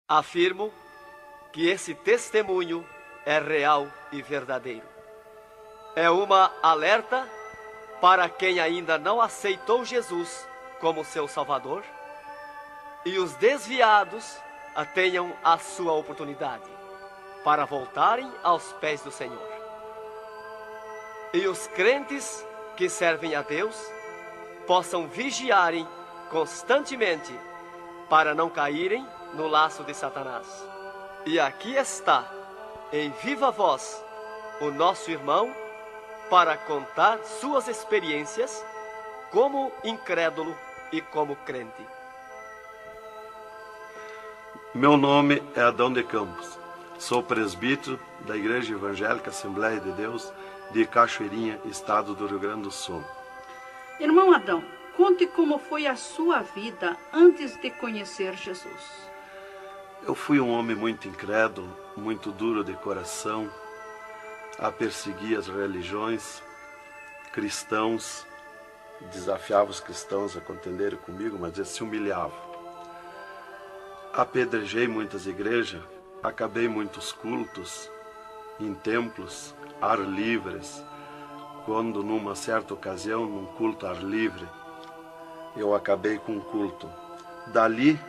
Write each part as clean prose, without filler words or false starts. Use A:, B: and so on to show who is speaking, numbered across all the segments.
A: Afirmo que esse testemunho é real e verdadeiro. É uma alerta para quem ainda não aceitou Jesus como seu Salvador, e os desviados tenham a sua oportunidade para voltarem aos pés do Senhor. E os crentes que servem a Deus possam vigiarem constantemente para não caírem no laço de Satanás. E aqui está, em viva voz, o nosso irmão para contar suas experiências como incrédulo e como crente.
B: Meu nome é Adão de Campos. Sou presbítero da Igreja Evangélica Assembleia de Deus de Cachoeirinha, estado do Rio Grande do Sul.
C: Irmão Adão, conte como foi a sua vida antes de conhecer Jesus.
B: Eu fui um homem muito incrédulo, muito duro de coração, a perseguir as religiões, cristãos, desafiava os cristãos a contenderem comigo, mas eles se humilhavam. Apedrejei muitas igrejas, acabei muitos cultos, em templos, ar livres, quando numa certa ocasião, num culto ar livre, eu acabei com um culto. Dali,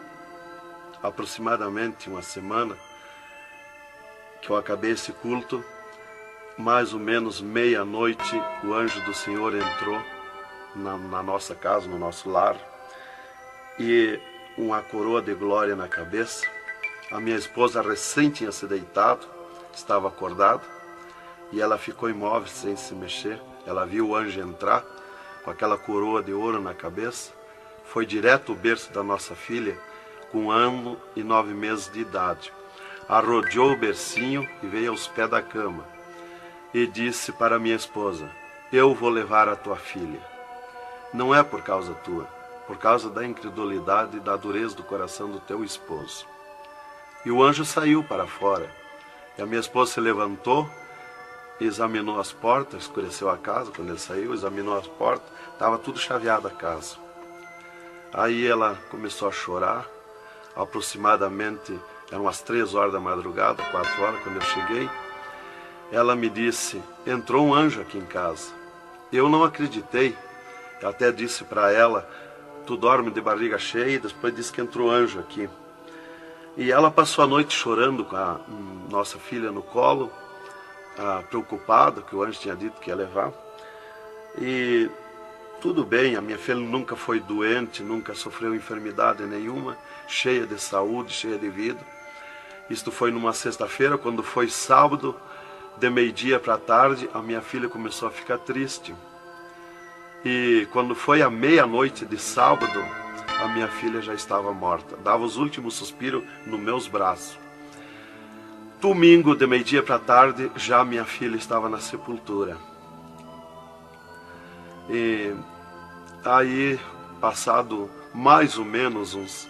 B: aproximadamente uma semana, que eu acabei esse culto, mais ou menos meia-noite, o anjo do Senhor entrou na nossa casa, no nosso lar, e uma coroa de glória na cabeça. A minha esposa recém tinha se deitado, estava acordada, e ela ficou imóvel sem se mexer. Ela viu o anjo entrar com aquela coroa de ouro na cabeça, foi direto ao berço da nossa filha, com 1 ano e 9 meses de idade. Arrodeou o bercinho e veio aos pés da cama e disse para minha esposa: eu vou levar a tua filha. Não é por causa tua, por causa da incredulidade e da dureza do coração do teu esposo. E o anjo saiu para fora. E a minha esposa se levantou, examinou as portas, escureceu a casa quando ele saiu, examinou as portas, estava tudo chaveado a casa. Aí ela começou a chorar, aproximadamente, eram as 3 horas da madrugada, 4 horas, quando eu cheguei. Ela me disse: entrou um anjo aqui em casa. Eu não acreditei, eu até disse para ela: tu dorme de barriga cheia, e depois disse que entrou anjo aqui. E ela passou a noite chorando com a nossa filha no colo, preocupada, que o anjo tinha dito que ia levar. E tudo bem, a minha filha nunca foi doente, nunca sofreu enfermidade nenhuma, cheia de saúde, cheia de vida. Isto foi numa sexta-feira. Quando foi sábado, de meio-dia para tarde, a minha filha começou a ficar triste. E quando foi à meia-noite de sábado, a minha filha já estava morta. Dava os últimos suspiros nos meus braços. Domingo, de meio-dia para tarde, já minha filha estava na sepultura. E aí, passado mais ou menos uns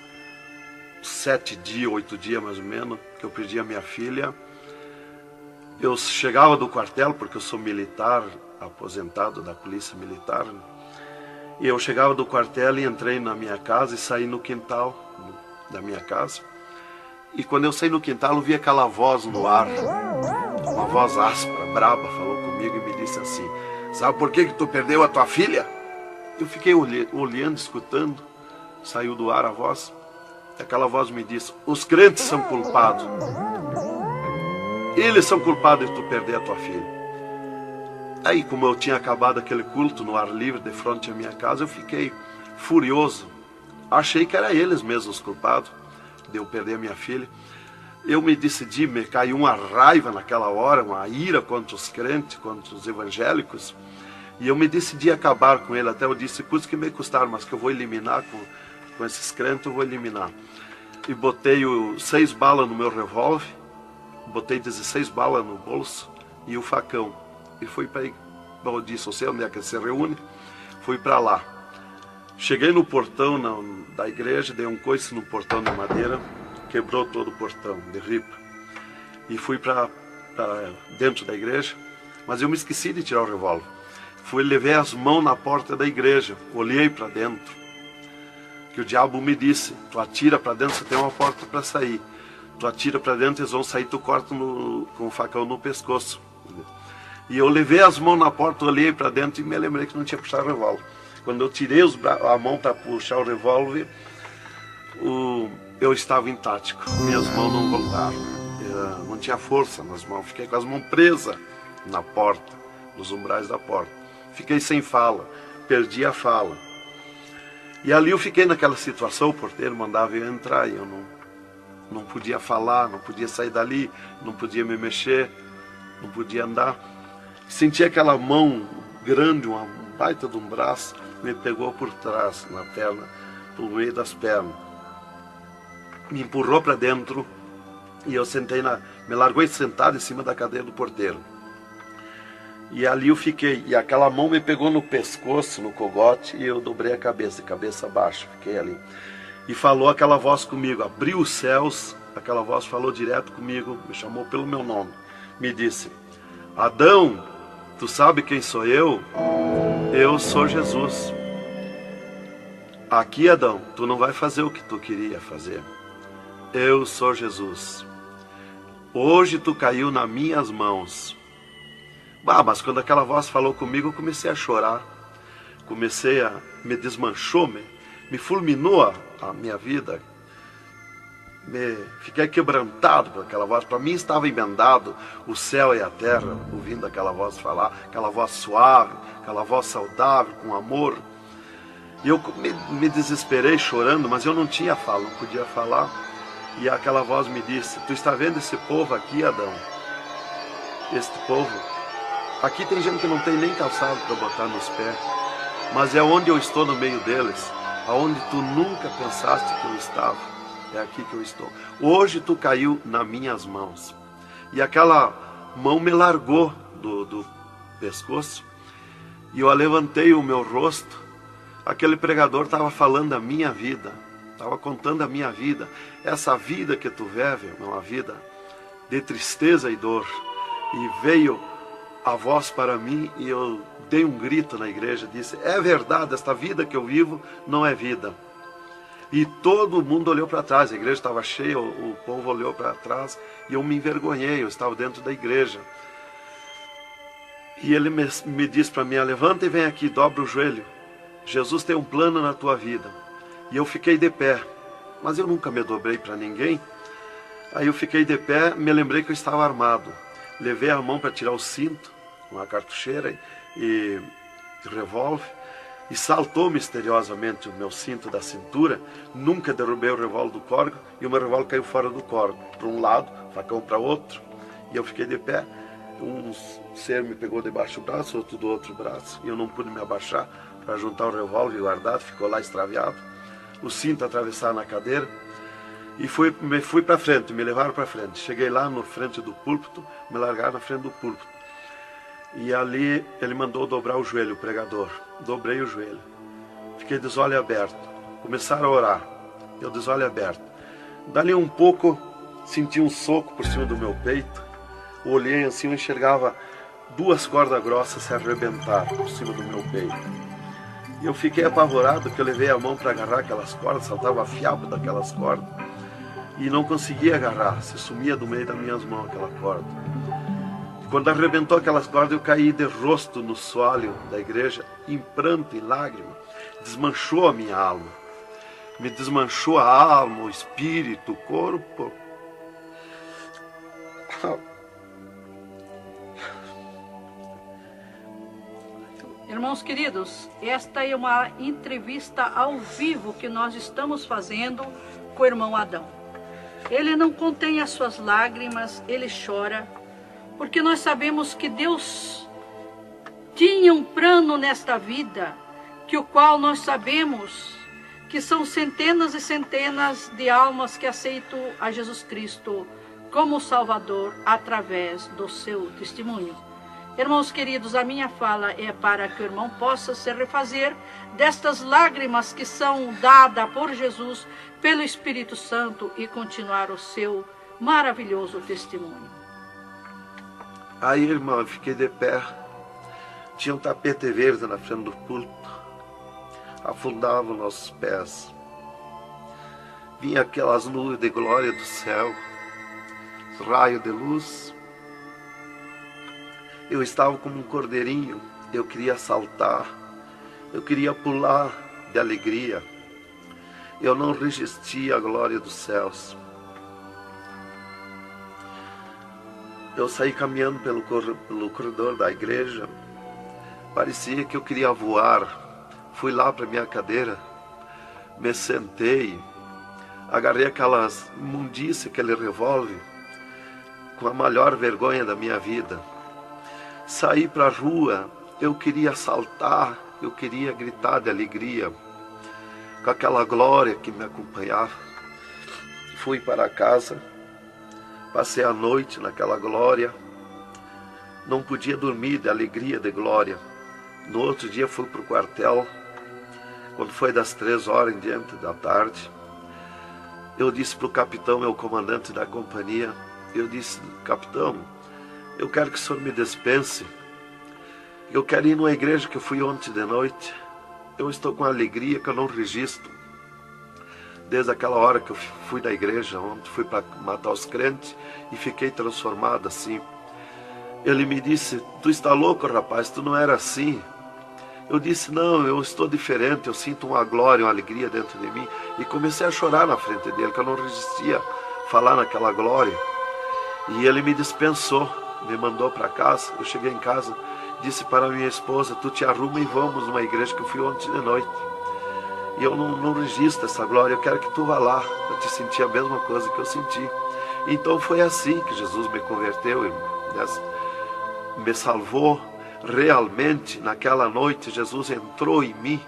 B: 7 dias, 8 dias mais ou menos, que eu perdi a minha filha, eu chegava do quartel, porque eu sou militar, aposentado da polícia militar, e eu chegava do quartel e entrei na minha casa e saí no quintal da minha casa. E quando eu saí no quintal, eu vi aquela voz no ar, uma voz áspera, braba, falou comigo e me disse assim: sabe por que tu perdeu a tua filha? Eu fiquei olhando, escutando, saiu do ar a voz, e aquela voz me disse: os crentes são culpados. Eles são culpados de tu perder a tua filha. Aí, como eu tinha acabado aquele culto no ar livre de frente à minha casa, eu fiquei furioso. Achei que era eles mesmos os culpados de eu perder a minha filha. Eu me decidi, me caiu uma raiva naquela hora, uma ira contra os crentes, contra os evangélicos. E eu me decidi acabar com ele. Até eu disse: custa que me custar, mas que eu vou eliminar com esses crentes, eu vou eliminar. E botei 6 balas no meu revólver, botei 16 balas no bolso e o facão. E fui para aí. Eu disse: eu sei onde é que se reúne. Fui para lá. Cheguei no portão da igreja, dei um coice no portão de madeira, quebrou todo o portão de ripa. E fui para dentro da igreja, mas eu me esqueci de tirar o revólver. Levei as mãos na porta da igreja, olhei para dentro. Que o diabo me disse: tu atira para dentro, você tem uma porta para sair. tu atira para dentro, eles vão sair, tu corta com o facão no pescoço. E eu levei as mãos na porta, olhei para dentro e me lembrei que não tinha puxado o revólver. Quando eu tirei a mão para puxar o revólver, eu estava intático, minhas mãos não voltaram, não tinha força nas mãos, fiquei com as mãos presas na porta, nos umbrais da porta, fiquei sem fala, perdi a fala. E ali eu fiquei naquela situação, o porteiro mandava eu entrar e eu não podia falar, não podia sair dali, não podia me mexer, não podia andar. Senti aquela mão grande, um baita de um braço, me pegou por trás, na perna, pelo meio das pernas. Me empurrou para dentro e eu sentei me largou sentado em cima da cadeira do porteiro. E ali eu fiquei, e aquela mão me pegou no pescoço, no cogote, e eu dobrei a cabeça, de cabeça baixa, fiquei ali. E falou aquela voz comigo, abriu os céus, aquela voz falou direto comigo, me chamou pelo meu nome, me disse: Adão, tu sabe quem sou eu? Eu sou Jesus. Aqui, Adão, tu não vai fazer o que tu queria fazer. Eu sou Jesus. Hoje tu caiu nas minhas mãos. Mas quando aquela voz falou comigo, eu comecei a chorar. Me desmanchou, me fulminou a minha vida. Fiquei quebrantado por aquela voz. Para mim estava emendado o céu e a terra, ouvindo aquela voz falar, aquela voz suave, aquela voz saudável, com amor. E eu me desesperei chorando, mas eu não tinha fala, não podia falar. E aquela voz me disse: tu está vendo esse povo aqui, Adão? Este povo, aqui tem gente que não tem nem calçado para botar nos pés, mas é onde eu estou no meio deles, aonde tu nunca pensaste que eu estava, é aqui que eu estou. Hoje tu caiu nas minhas mãos. E aquela mão me largou do pescoço, e eu levantei o meu rosto. Aquele pregador estava falando da minha vida, estava contando a minha vida. Essa vida que tu vive é uma vida de tristeza e dor. E veio a voz para mim e eu dei um grito na igreja, disse: é verdade, esta vida que eu vivo não é vida. E todo mundo olhou para trás, a igreja estava cheia, o povo olhou para trás e eu me envergonhei, eu estava dentro da igreja. E ele me disse para mim: levanta e vem aqui, dobra o joelho. Jesus tem um plano na tua vida. E eu fiquei de pé, mas eu nunca me dobrei para ninguém. Aí eu fiquei de pé, me lembrei que eu estava armado. Levei a mão para tirar o cinto, uma cartucheira e revólver, e saltou misteriosamente o meu cinto da cintura. Nunca derrubei o revólver do corgo, e o meu revólver caiu fora do corgo, para um lado, facão para outro, e eu fiquei de pé. Um ser me pegou debaixo do braço, outro do outro braço, e eu não pude me abaixar para juntar o revólver guardado, ficou lá extraviado. O cinto atravessado na cadeira, e fui para frente, me levaram para frente. Cheguei lá na frente do púlpito, me largaram na frente do púlpito. E ali ele mandou dobrar o joelho, o pregador. Dobrei o joelho. Fiquei de olho aberto. Começaram a orar. Eu de olho aberto. Dali um pouco, senti um soco por cima do meu peito. Olhei assim, eu enxergava duas cordas grossas se arrebentar por cima do meu peito. E eu fiquei apavorado, que eu levei a mão para agarrar aquelas cordas, saltava fiapo daquelas cordas. E não conseguia agarrar, se sumia do meio das minhas mãos aquela corda. Quando arrebentou aquelas cordas, eu caí de rosto no soalho da igreja, em pranto, em lágrima. Desmanchou a minha alma. Me desmanchou a alma, o espírito, o corpo.
C: Irmãos queridos, esta é uma entrevista ao vivo que nós estamos fazendo com o irmão Adão. Ele não contém as suas lágrimas, ele chora, porque nós sabemos que Deus tinha um plano nesta vida, que o qual nós sabemos que são centenas e centenas de almas que aceitam a Jesus Cristo como Salvador através do seu testemunho. Irmãos queridos, a minha fala é para que o irmão possa se refazer destas lágrimas que são dadas por Jesus, pelo Espírito Santo, e continuar o seu maravilhoso testemunho.
B: Aí, irmão, eu fiquei de pé. Tinha um tapete verde na frente do púlpito. Afundava os nossos pés. Vinha aquelas nuvens de glória do céu. raio de luz. Eu estava como um cordeirinho, eu queria saltar, eu queria pular de alegria. Eu não resistia à glória dos céus. Eu saí caminhando pelo corredor da igreja, parecia que eu queria voar. Fui lá para minha cadeira, me sentei, agarrei aquelas imundícias, aquele revólver, com a maior vergonha da minha vida. Saí para a rua, eu queria saltar, eu queria gritar de alegria, com aquela glória que me acompanhava. Fui para casa, passei a noite naquela glória, não podia dormir de alegria, de glória. No outro dia fui para o quartel, quando foi das 3 horas em diante da tarde. Eu disse para o capitão, meu comandante da companhia, eu disse: capitão, eu quero que o senhor me dispense, eu quero ir numa igreja que eu fui ontem de noite, eu estou com alegria que eu não registro. Desde aquela hora que eu fui da igreja ontem, fui para matar os crentes e fiquei transformado assim. Ele me disse: tu está louco, rapaz, tu não era assim. Eu disse: não, eu estou diferente, eu sinto uma glória, uma alegria dentro de mim. E comecei a chorar na frente dele, que eu não resistia a falar naquela glória. E ele me dispensou, me mandou para casa. Eu cheguei em casa, disse para minha esposa: tu te arruma e vamos numa igreja que eu fui ontem de noite. E eu não registro essa glória, eu quero que tu vá lá, para te sentir a mesma coisa que eu senti. Então foi assim que Jesus me converteu, me salvou. Realmente, naquela noite, Jesus entrou em mim,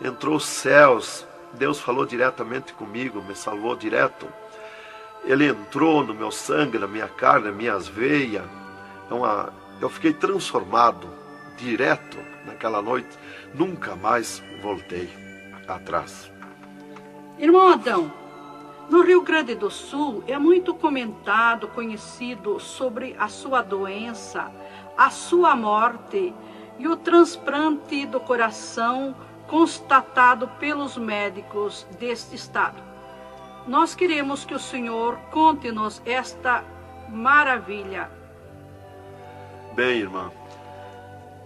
B: entrou os céus, Deus falou diretamente comigo, me salvou direto. Ele entrou no meu sangue, na minha carne, nas minhas veias. Eu fiquei transformado direto naquela noite, nunca mais voltei atrás.
C: Irmão Adão, no Rio Grande do Sul é muito comentado, conhecido sobre a sua doença, a sua morte e o transplante do coração constatado pelos médicos deste estado. Nós queremos que o Senhor conte-nos esta maravilha.
B: Bem, irmã,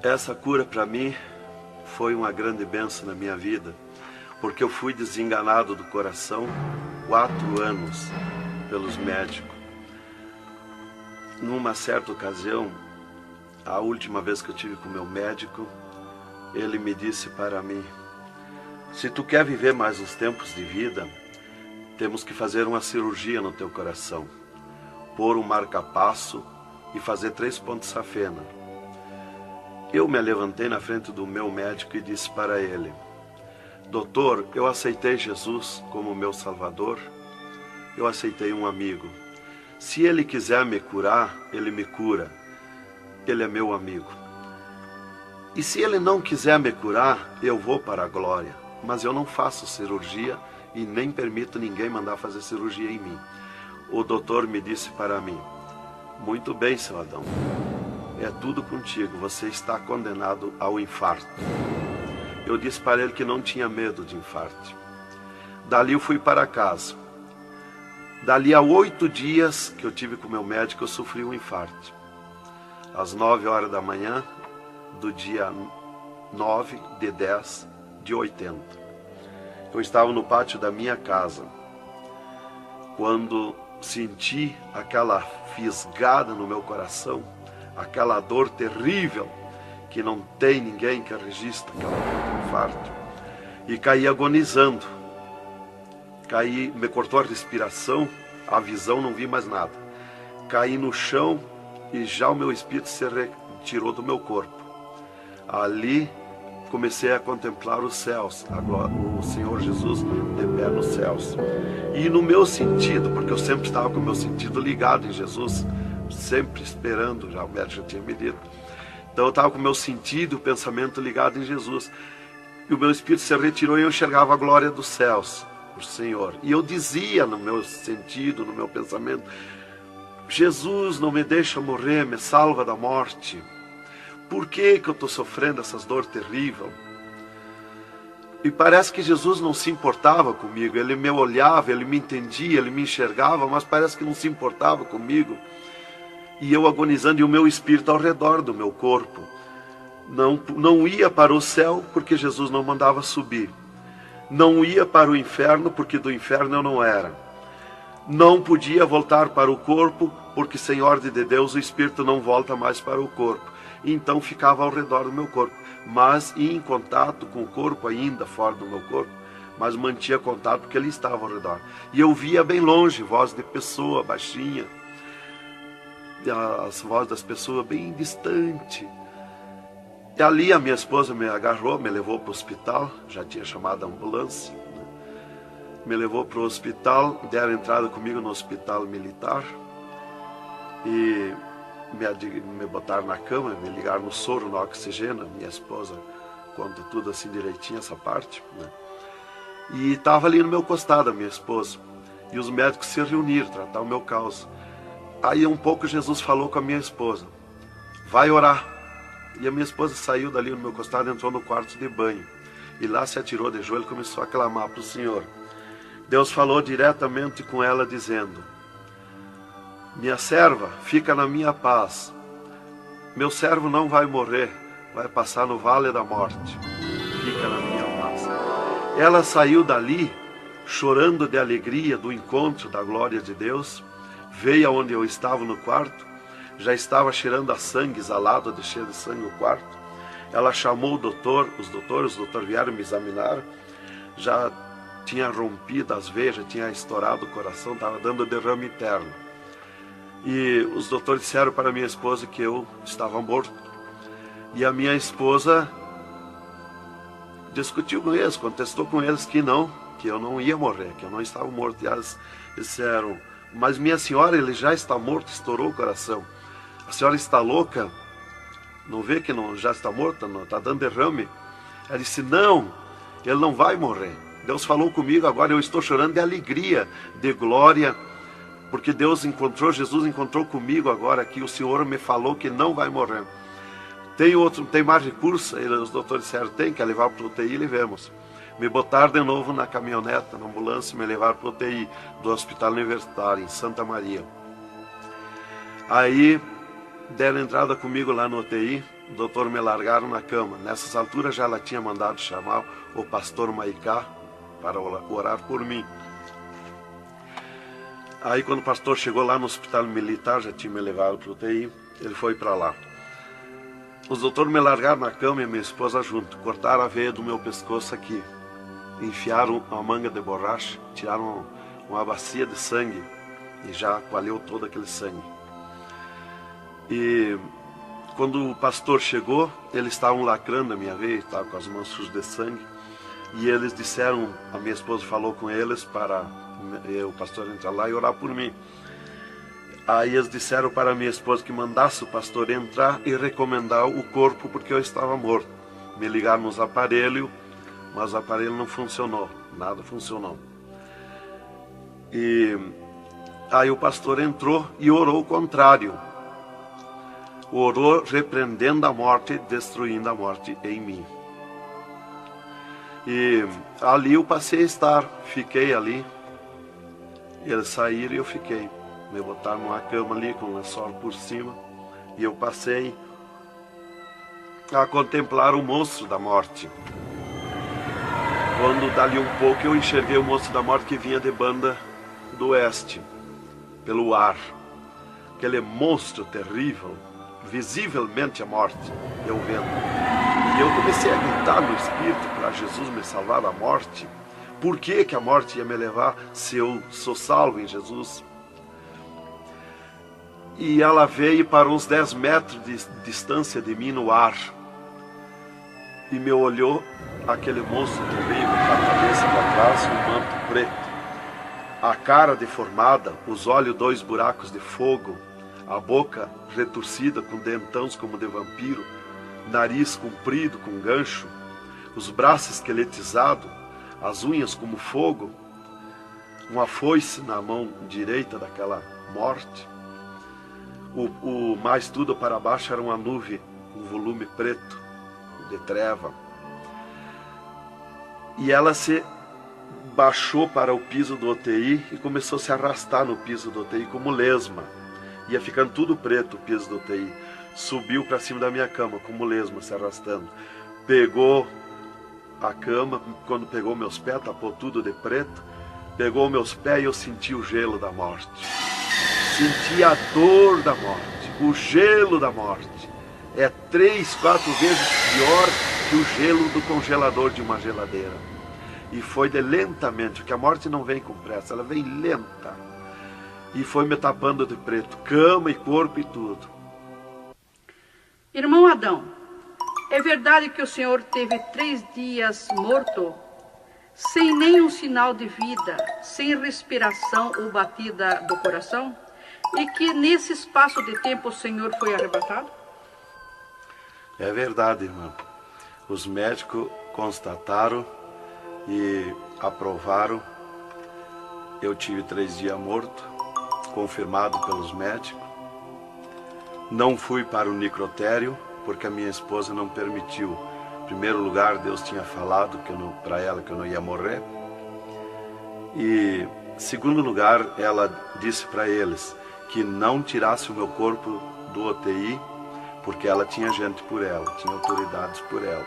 B: essa cura para mim foi uma grande bênção na minha vida, porque eu fui desenganado do coração 4 anos pelos médicos. Numa certa ocasião, a última vez que eu tive com o meu médico, ele me disse para mim: se tu quer viver mais uns tempos de vida, temos que fazer uma cirurgia no teu coração, pôr um marca-passo e fazer 3 pontos safena. Eu me levantei na frente do meu médico e disse para ele: doutor, eu aceitei Jesus como meu Salvador, eu aceitei um amigo. Se ele quiser me curar, ele me cura. Ele é meu amigo. E se ele não quiser me curar, eu vou para a glória. Mas eu não faço cirurgia e nem permito ninguém mandar fazer cirurgia em mim. O doutor me disse para mim: muito bem, seu Adão, é tudo contigo, você está condenado ao infarto. Eu disse para ele que não tinha medo de infarto. Dali eu fui para casa. Dali a 8 dias que eu tive com o meu médico, eu sofri um infarto. Às 9 horas da manhã, do dia 9 de 10 de 80. Eu estava no pátio da minha casa, quando senti aquela fisgada no meu coração, aquela dor terrível, que não tem ninguém que registre aquela dor de infarto, e caí agonizando. Caí, me cortou a respiração, a visão, não vi mais nada. Caí no chão e já o meu espírito se retirou do meu corpo. Ali comecei a contemplar os céus, o Senhor Jesus de pé nos céus. E no meu sentido, porque eu sempre estava com o meu sentido ligado em Jesus, sempre esperando, já o médico já tinha me dito. Então eu estava com o meu sentido, o pensamento ligado em Jesus. E o meu espírito se retirou e eu enxergava a glória dos céus, o Senhor. E eu dizia no meu sentido, no meu pensamento: Jesus, não me deixa morrer, me salva da morte. Por que eu estou sofrendo essas dores terríveis? E parece que Jesus não se importava comigo. Ele me olhava, ele me entendia, ele me enxergava, mas parece que não se importava comigo. E eu agonizando, e o meu espírito ao redor do meu corpo. Não ia para o céu, porque Jesus não mandava subir. Não ia para o inferno, porque do inferno eu não era. Não podia voltar para o corpo, porque sem ordem de Deus o espírito não volta mais para o corpo. Então ficava ao redor do meu corpo, mas ia em contato com o corpo ainda, fora do meu corpo, mas mantinha contato porque ele estava ao redor. E eu via bem longe, voz de pessoa, baixinha, as vozes das pessoas bem distante. E ali a minha esposa me agarrou, me levou para o hospital, já tinha chamado a ambulância, né? Me levou para o hospital, deram entrada comigo no hospital militar e me botaram na cama, me ligaram no soro, no oxigênio. Minha esposa conta tudo assim direitinho, essa parte, né? E estava ali no meu costado a minha esposa, e os médicos se reuniram, tratar o meu caso. Aí um pouco Jesus falou com a minha esposa, vai orar. E a minha esposa saiu dali no meu costado, entrou no quarto de banho, e lá se atirou de joelho e começou a clamar para o Senhor. Deus falou diretamente com ela dizendo, minha serva, fica na minha paz. Meu servo não vai morrer, vai passar no vale da morte. Fica na minha paz. Ela saiu dali, chorando de alegria do encontro da glória de Deus, veio aonde eu estava no quarto, já estava cheirando a sangue, exalado de cheiro de sangue o quarto. Ela chamou o doutor, os doutores vieram me examinar, já tinha rompido as veias, já tinha estourado o coração, estava dando derrame interno. E os doutores disseram para minha esposa que eu estava morto. E a minha esposa discutiu com eles, contestou com eles que eu não ia morrer, que eu não estava morto. E eles disseram, mas minha senhora, ele já está morto, estourou o coração. A senhora está louca? Não vê que não, já está morta, não está dando derrame? Ela disse, não, ele não vai morrer. Deus falou comigo, agora eu estou chorando de alegria, de glória, porque Jesus encontrou comigo agora aqui, o Senhor me falou que não vai morrer. Tem mais recurso? Os doutores disseram, tem, quer levar para o UTI, levemos. Me botaram de novo na caminhoneta, na ambulância, me levaram para o UTI do Hospital Universitário, em Santa Maria. Aí, deram entrada comigo lá no UTI, o doutor me largaram na cama. Nessas alturas já ela tinha mandado chamar o pastor Maicá para orar por mim. Aí quando o pastor chegou lá no hospital militar, já tinha me levado para o UTI, ele foi para lá. Os doutores me largaram na cama e minha esposa junto, cortaram a veia do meu pescoço aqui, enfiaram uma manga de borracha, tiraram uma bacia de sangue e já coalhou todo aquele sangue. E quando o pastor chegou, eles estavam lacrando a minha veia, estavam com as mãos sujas de sangue, e eles disseram, a minha esposa falou com eles para o pastor entrar lá e orar por mim. Aí eles disseram para a minha esposa que mandasse o pastor entrar e recomendar o corpo, porque eu estava morto. Me ligaram nos aparelhos, mas o aparelho não funcionou, nada funcionou. E aí o pastor entrou e orou o contrário. Orou repreendendo a morte, destruindo a morte em mim. E ali eu passei a estar, fiquei ali. Eles saíram e eu fiquei. Me botaram numa cama ali com um lençol por cima. E eu passei a contemplar o monstro da morte. Quando dali um pouco eu enxerguei o monstro da morte que vinha de Banda do Oeste, pelo ar. Aquele monstro terrível, visivelmente a morte, eu vendo. E eu comecei a gritar no espírito para Jesus me salvar da morte. Por que a morte ia me levar se eu sou salvo em Jesus? E ela veio para uns 10 metros de distância de mim no ar. E me olhou, aquele monstro terrível, com a cabeça para trás, um manto preto. A cara deformada, os olhos 2 buracos de fogo, a boca retorcida com dentões como de vampiro, nariz comprido com gancho, os braços esqueletizados, as unhas como fogo, uma foice na mão direita daquela morte. O mais tudo para baixo era uma nuvem, um volume preto, de treva. E ela se baixou para o piso do UTI e começou a se arrastar no piso do UTI como lesma. Ia ficando tudo preto o piso do UTI. Subiu para cima da minha cama como lesma, se arrastando. Pegou a cama, quando pegou meus pés, tapou tudo de preto. Pegou meus pés e eu senti o gelo da morte. Senti a dor da morte, o gelo da morte. É 3, 4 vezes pior que o gelo do congelador de uma geladeira. E foi de lentamente, porque a morte não vem com pressa, ela vem lenta. E foi me tapando de preto, cama e corpo e tudo.
C: Irmão Adão, é verdade que o senhor teve 3 dias morto, sem nenhum sinal de vida, sem respiração ou batida do coração? E que nesse espaço de tempo o senhor foi arrebatado?
B: É verdade, irmão. Os médicos constataram e aprovaram. Eu tive 3 dias morto, confirmado pelos médicos. Não fui para o necrotério, porque a minha esposa não permitiu. Em primeiro lugar, Deus tinha falado para ela que eu não ia morrer. E, em segundo lugar, ela disse para eles que não tirasse o meu corpo do UTI, porque ela tinha gente por ela, tinha autoridades por ela.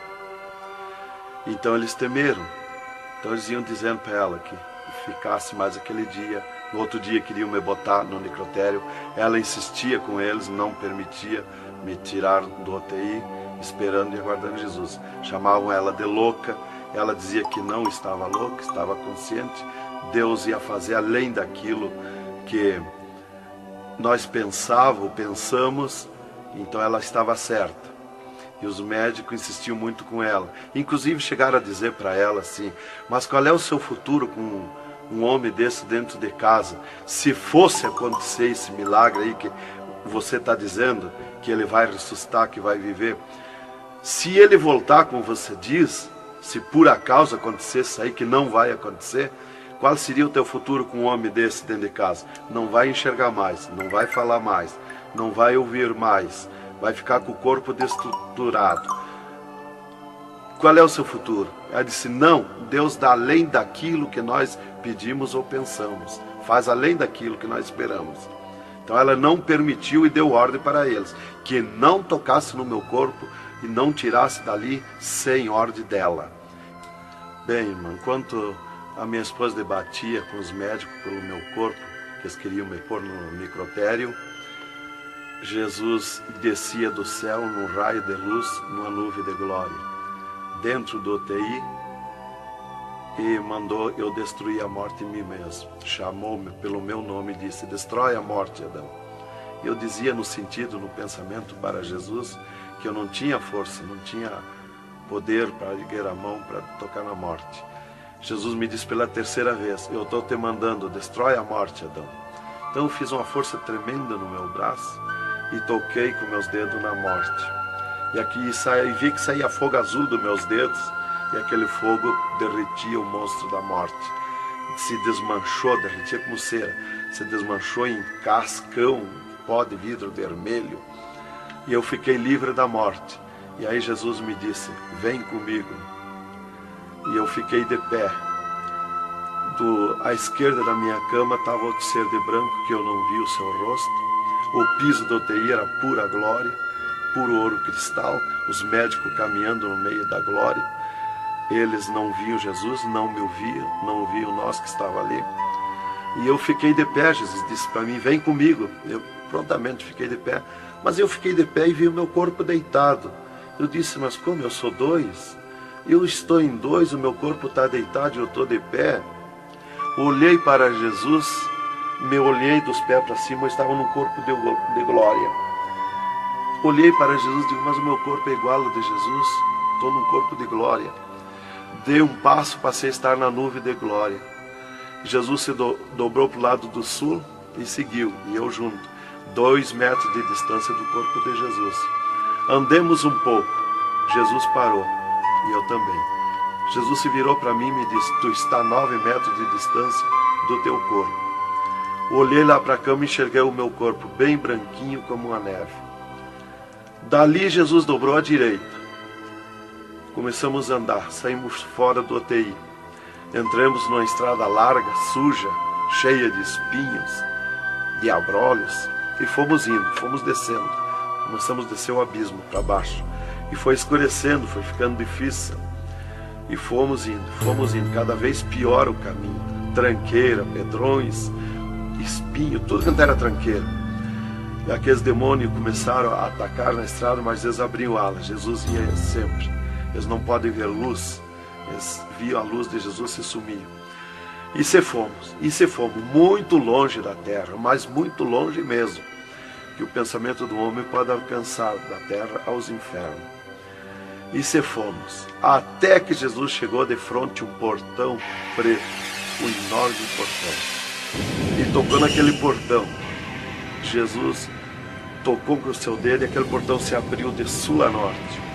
B: Então eles temeram. Então eles iam dizendo para ela que ficasse mais aquele dia. No outro dia queriam me botar no necrotério. Ela insistia com eles, não permitia me tirar do UTI, esperando e aguardando Jesus. Chamavam ela de louca. Ela dizia que não estava louca, estava consciente. Deus ia fazer além daquilo que nós pensamos. Então ela estava certa. E os médicos insistiam muito com ela. Inclusive chegaram a dizer para ela assim: mas qual é o seu futuro com um homem desse dentro de casa? Se fosse acontecer esse milagre aí que você está dizendo, que ele vai ressuscitar, que vai viver. Se ele voltar como você diz, se por acaso acontecesse isso aí, que não vai acontecer, qual seria o teu futuro com um homem desse dentro de casa? Não vai enxergar mais, não vai falar mais, não vai ouvir mais, vai ficar com o corpo destruturado. Qual é o seu futuro? Ela disse: não, Deus dá além daquilo que nós pedimos ou pensamos, faz além daquilo que nós esperamos. Então ela não permitiu e deu ordem para eles, que não tocasse no meu corpo e não tirasse dali sem ordem dela. Bem, irmão, enquanto a minha esposa debatia com os médicos pelo meu corpo, que eles queriam me pôr no necrotério, Jesus descia do céu num raio de luz, numa nuvem de glória, dentro do UTI, e mandou eu destruir a morte em mim mesmo. Chamou-me pelo meu nome e disse: destrói a morte, Adão. Eu dizia no sentido, no pensamento para Jesus, que eu não tinha força, não tinha poder para erguer a mão, para tocar na morte. Jesus me disse pela 3ª vez: eu estou te mandando, destrói a morte, Adão. Então eu fiz uma força tremenda no meu braço e toquei com meus dedos na morte. E aqui vi que saía fogo azul dos meus dedos, e aquele fogo derretia o monstro da morte. Se desmanchou, derretia como cera, se desmanchou em cascão, pó de vidro vermelho, e eu fiquei livre da morte. E aí Jesus me disse: vem comigo. E eu fiquei de pé. À esquerda da minha cama estava outro ser de branco, que eu não vi o seu rosto. O piso do UTI era pura glória, puro ouro cristal, os médicos caminhando no meio da glória. Eles não viam Jesus, não me ouviam, não ouviam nós que estava ali. E eu fiquei de pé. Jesus disse para mim: vem comigo. Eu prontamente fiquei de pé. Mas eu fiquei de pé e vi o meu corpo deitado. Eu disse: mas como eu sou 2? Eu estou em 2, o meu corpo está deitado e eu estou de pé. Olhei para Jesus, me olhei dos pés para cima, eu estava num corpo de glória. Olhei para Jesus e digo: mas o meu corpo é igual ao de Jesus, estou num corpo de glória. Dei um passo, passei a estar na nuvem de glória. Jesus se dobrou para o lado do sul e seguiu, e eu junto, 2 metros de distância do corpo de Jesus. Andemos um pouco. Jesus parou, e eu também. Jesus se virou para mim e me disse: tu está a 9 metros de distância do teu corpo. Olhei lá para a cama e enxerguei o meu corpo bem branquinho como a neve. Dali Jesus dobrou à direita. Começamos a andar, saímos fora do UTI. Entramos numa estrada larga, suja, cheia de espinhos, de abrolhos, e fomos indo, fomos descendo. Começamos a descer o abismo para baixo. E foi escurecendo, foi ficando difícil. E fomos indo, cada vez pior o caminho. Tranqueira, pedrões, espinho, tudo quanto era tranqueira. E aqueles demônios começaram a atacar na estrada, mas eles abriam alas. Jesus ia sempre. Eles não podem ver luz. Eles viam a luz de Jesus e se sumiam. E se fomos muito longe da terra, mas muito longe mesmo, que o pensamento do homem pode alcançar da terra aos infernos. E se fomos, até que Jesus chegou de frente um portão preto, um enorme portão. E tocou naquele portão. Jesus tocou com o seu dedo e aquele portão se abriu de sul a norte.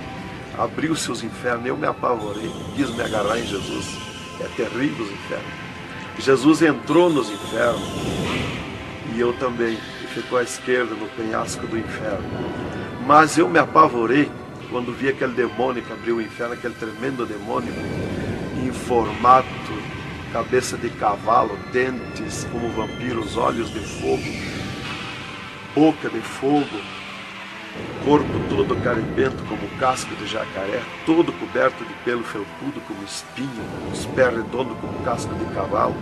B: Abriu-se os infernos, eu me apavorei, quis me agarrar em Jesus. É terrível os infernos. Jesus entrou nos infernos e eu também, e ficou à esquerda no penhasco do inferno. Mas eu me apavorei quando vi aquele demônio que abriu o inferno, aquele tremendo demônio, em formato, cabeça de cavalo, dentes como vampiros, olhos de fogo, boca de fogo, corpo todo carimbento como casco de jacaré, todo coberto de pelo felpudo como espinho, os pés redondos como casco de cavalo,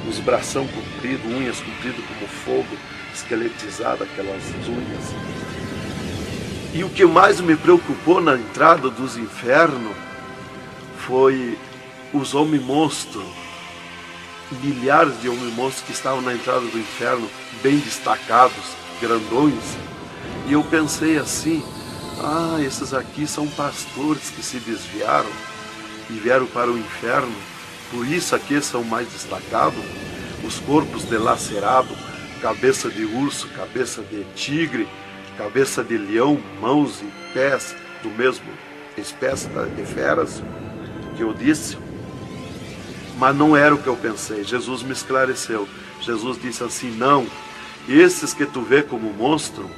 B: os bração compridos, unhas compridas como fogo, esqueletizado aquelas unhas. E o que mais me preocupou na entrada dos infernos foi os homens-monstros, milhares de homens-monstros que estavam na entrada do inferno, bem destacados, grandões. E eu pensei assim, esses aqui são pastores que se desviaram e vieram para o inferno, por isso aqui são mais destacados, os corpos dilacerados, cabeça de urso, cabeça de tigre, cabeça de leão, mãos e pés do mesmo espécie de feras que eu disse. Mas não era o que eu pensei. Jesus me esclareceu. Jesus disse assim, não, esses que tu vê como monstro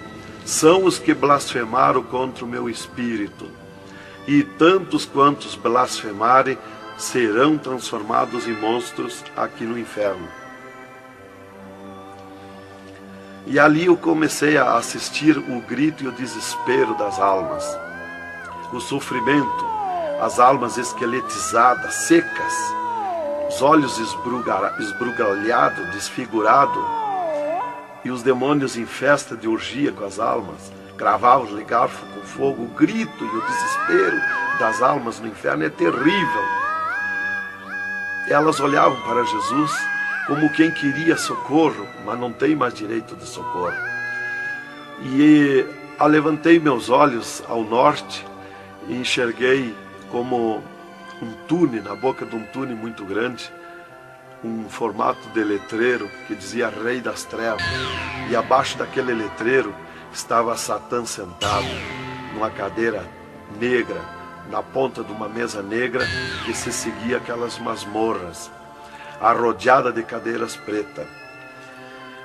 B: são os que blasfemaram contra o meu espírito, e tantos quantos blasfemarem serão transformados em monstros aqui no inferno. E ali eu comecei a assistir o grito e o desespero das almas, o sofrimento, as almas esqueletizadas, secas, os olhos esbugalhados, desfigurados, e os demônios em festa de orgia com as almas, cravavam-lhe garfo com fogo. O grito e o desespero das almas no inferno é terrível. Elas olhavam para Jesus como quem queria socorro, mas não tem mais direito de socorro. E levantei meus olhos ao norte e enxerguei como um túnel, na boca de um túnel muito grande, um formato de letreiro que dizia Rei das Trevas, e abaixo daquele letreiro estava Satã sentado numa cadeira negra, na ponta de uma mesa negra que se seguia aquelas masmorras, arrodeada de cadeiras pretas.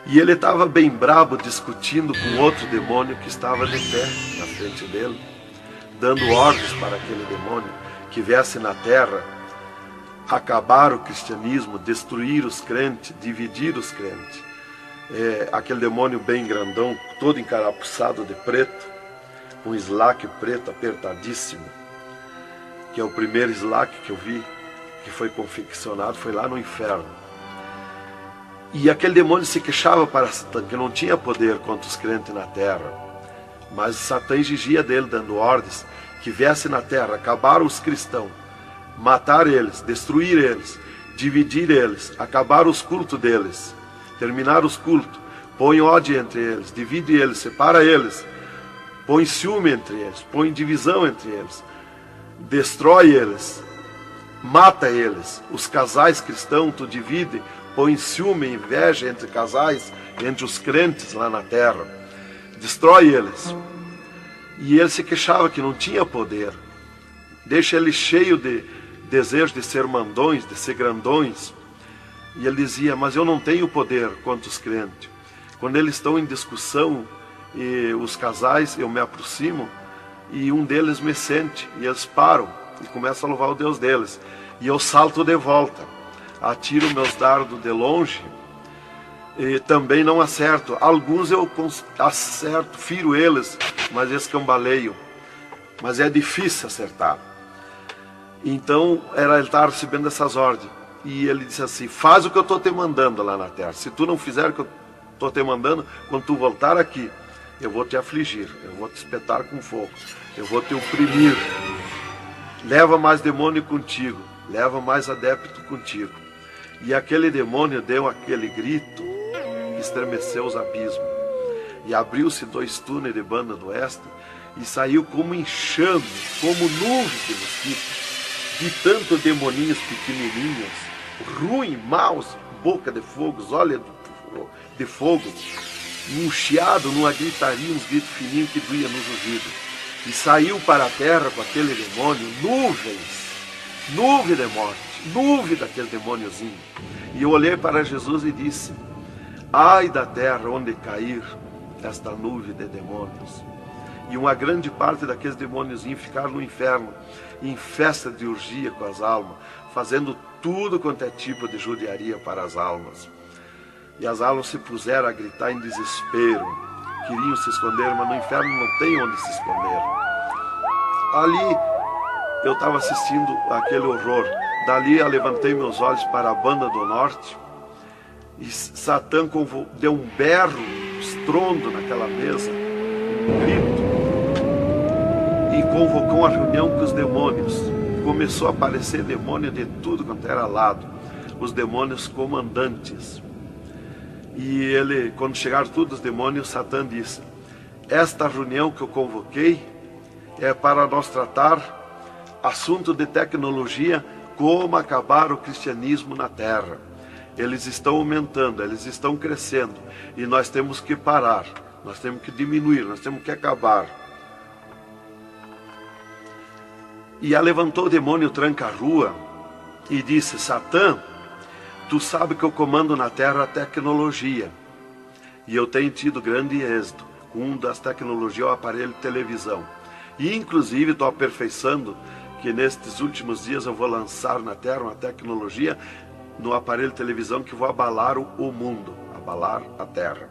B: E ele estava bem brabo discutindo com outro demônio que estava de pé na frente dele, dando ordens para aquele demônio que viesse na terra acabar o cristianismo, destruir os crentes, dividir os crentes. Aquele demônio bem grandão, todo encarapuçado de preto, um slack preto apertadíssimo, que é o primeiro slack que eu vi, que foi confeccionado, foi lá no inferno. E aquele demônio se queixava para Satã, que não tinha poder contra os crentes na terra, mas Satã exigia dele, dando ordens, que viesse na terra, acabar os cristãos, matar eles, destruir eles, dividir eles, acabar os cultos deles, terminar os cultos, põe ódio entre eles, divide eles, separa eles, põe ciúme entre eles, põe divisão entre eles, destrói eles, mata eles. Os casais cristãos tu divide, põe ciúme e inveja entre casais, entre os crentes lá na terra, destrói eles. E ele se queixava que não tinha poder, deixa ele cheio de desejo de ser mandões, de ser grandões. E ele dizia, mas eu não tenho poder contra os crentes. Quando eles estão em discussão, e os casais, eu me aproximo, e um deles me sente, e eles param, e começam a louvar o Deus deles. E eu salto de volta, atiro meus dardos de longe e também não acerto. Alguns eu acerto, firo eles, mas escambaleio. Mas é difícil acertar. Então ele estava recebendo essas ordens. E ele disse assim: faz o que eu estou te mandando lá na terra. Se tu não fizer o que eu estou te mandando, quando tu voltar aqui, eu vou te afligir, eu vou te espetar com fogo, eu vou te oprimir. Leva mais demônio contigo, leva mais adepto contigo. E aquele demônio deu aquele grito que estremeceu os abismos. E abriu-se 2 túneis de banda do oeste e saiu como enxame, como nuvem de mosquitos, de tanto demoninhos pequenininhos, ruins, maus, boca de fogo, olhos de fogo, num chiado, numa gritaria, uns gritos fininhos que doía nos ouvidos. E saiu para a terra com aquele demônio, nuvem de morte, nuvem daquele demôniozinho. E eu olhei para Jesus e disse: ai da terra onde cair esta nuvem de demônios. E uma grande parte daqueles demôniozinhos ficaram no inferno, em festa de orgia com as almas, fazendo tudo quanto é tipo de judiaria para as almas. E as almas se puseram a gritar em desespero, queriam se esconder, mas no inferno não tem onde se esconder. Ali eu estava assistindo aquele horror. Dali eu levantei meus olhos para a banda do norte e Satã deu um berro, um estrondo naquela mesa, um grito, e convocou uma reunião com os demônios. Começou a aparecer demônio de tudo quanto era lado, os demônios comandantes. E ele, quando chegaram todos os demônios, Satã disse: esta reunião que eu convoquei é para nós tratar assunto de tecnologia, como acabar o cristianismo na terra. Eles estão aumentando, eles estão crescendo, e nós temos que parar, nós temos que diminuir, nós temos que acabar. E levantou o demônio tranca-rua e disse: Satã, tu sabe que eu comando na terra a tecnologia, e eu tenho tido grande êxito. Um das tecnologias é o aparelho de televisão. E inclusive estou aperfeiçoando que nestes últimos dias eu vou lançar na terra uma tecnologia no aparelho de televisão que vai abalar o mundo, abalar a terra.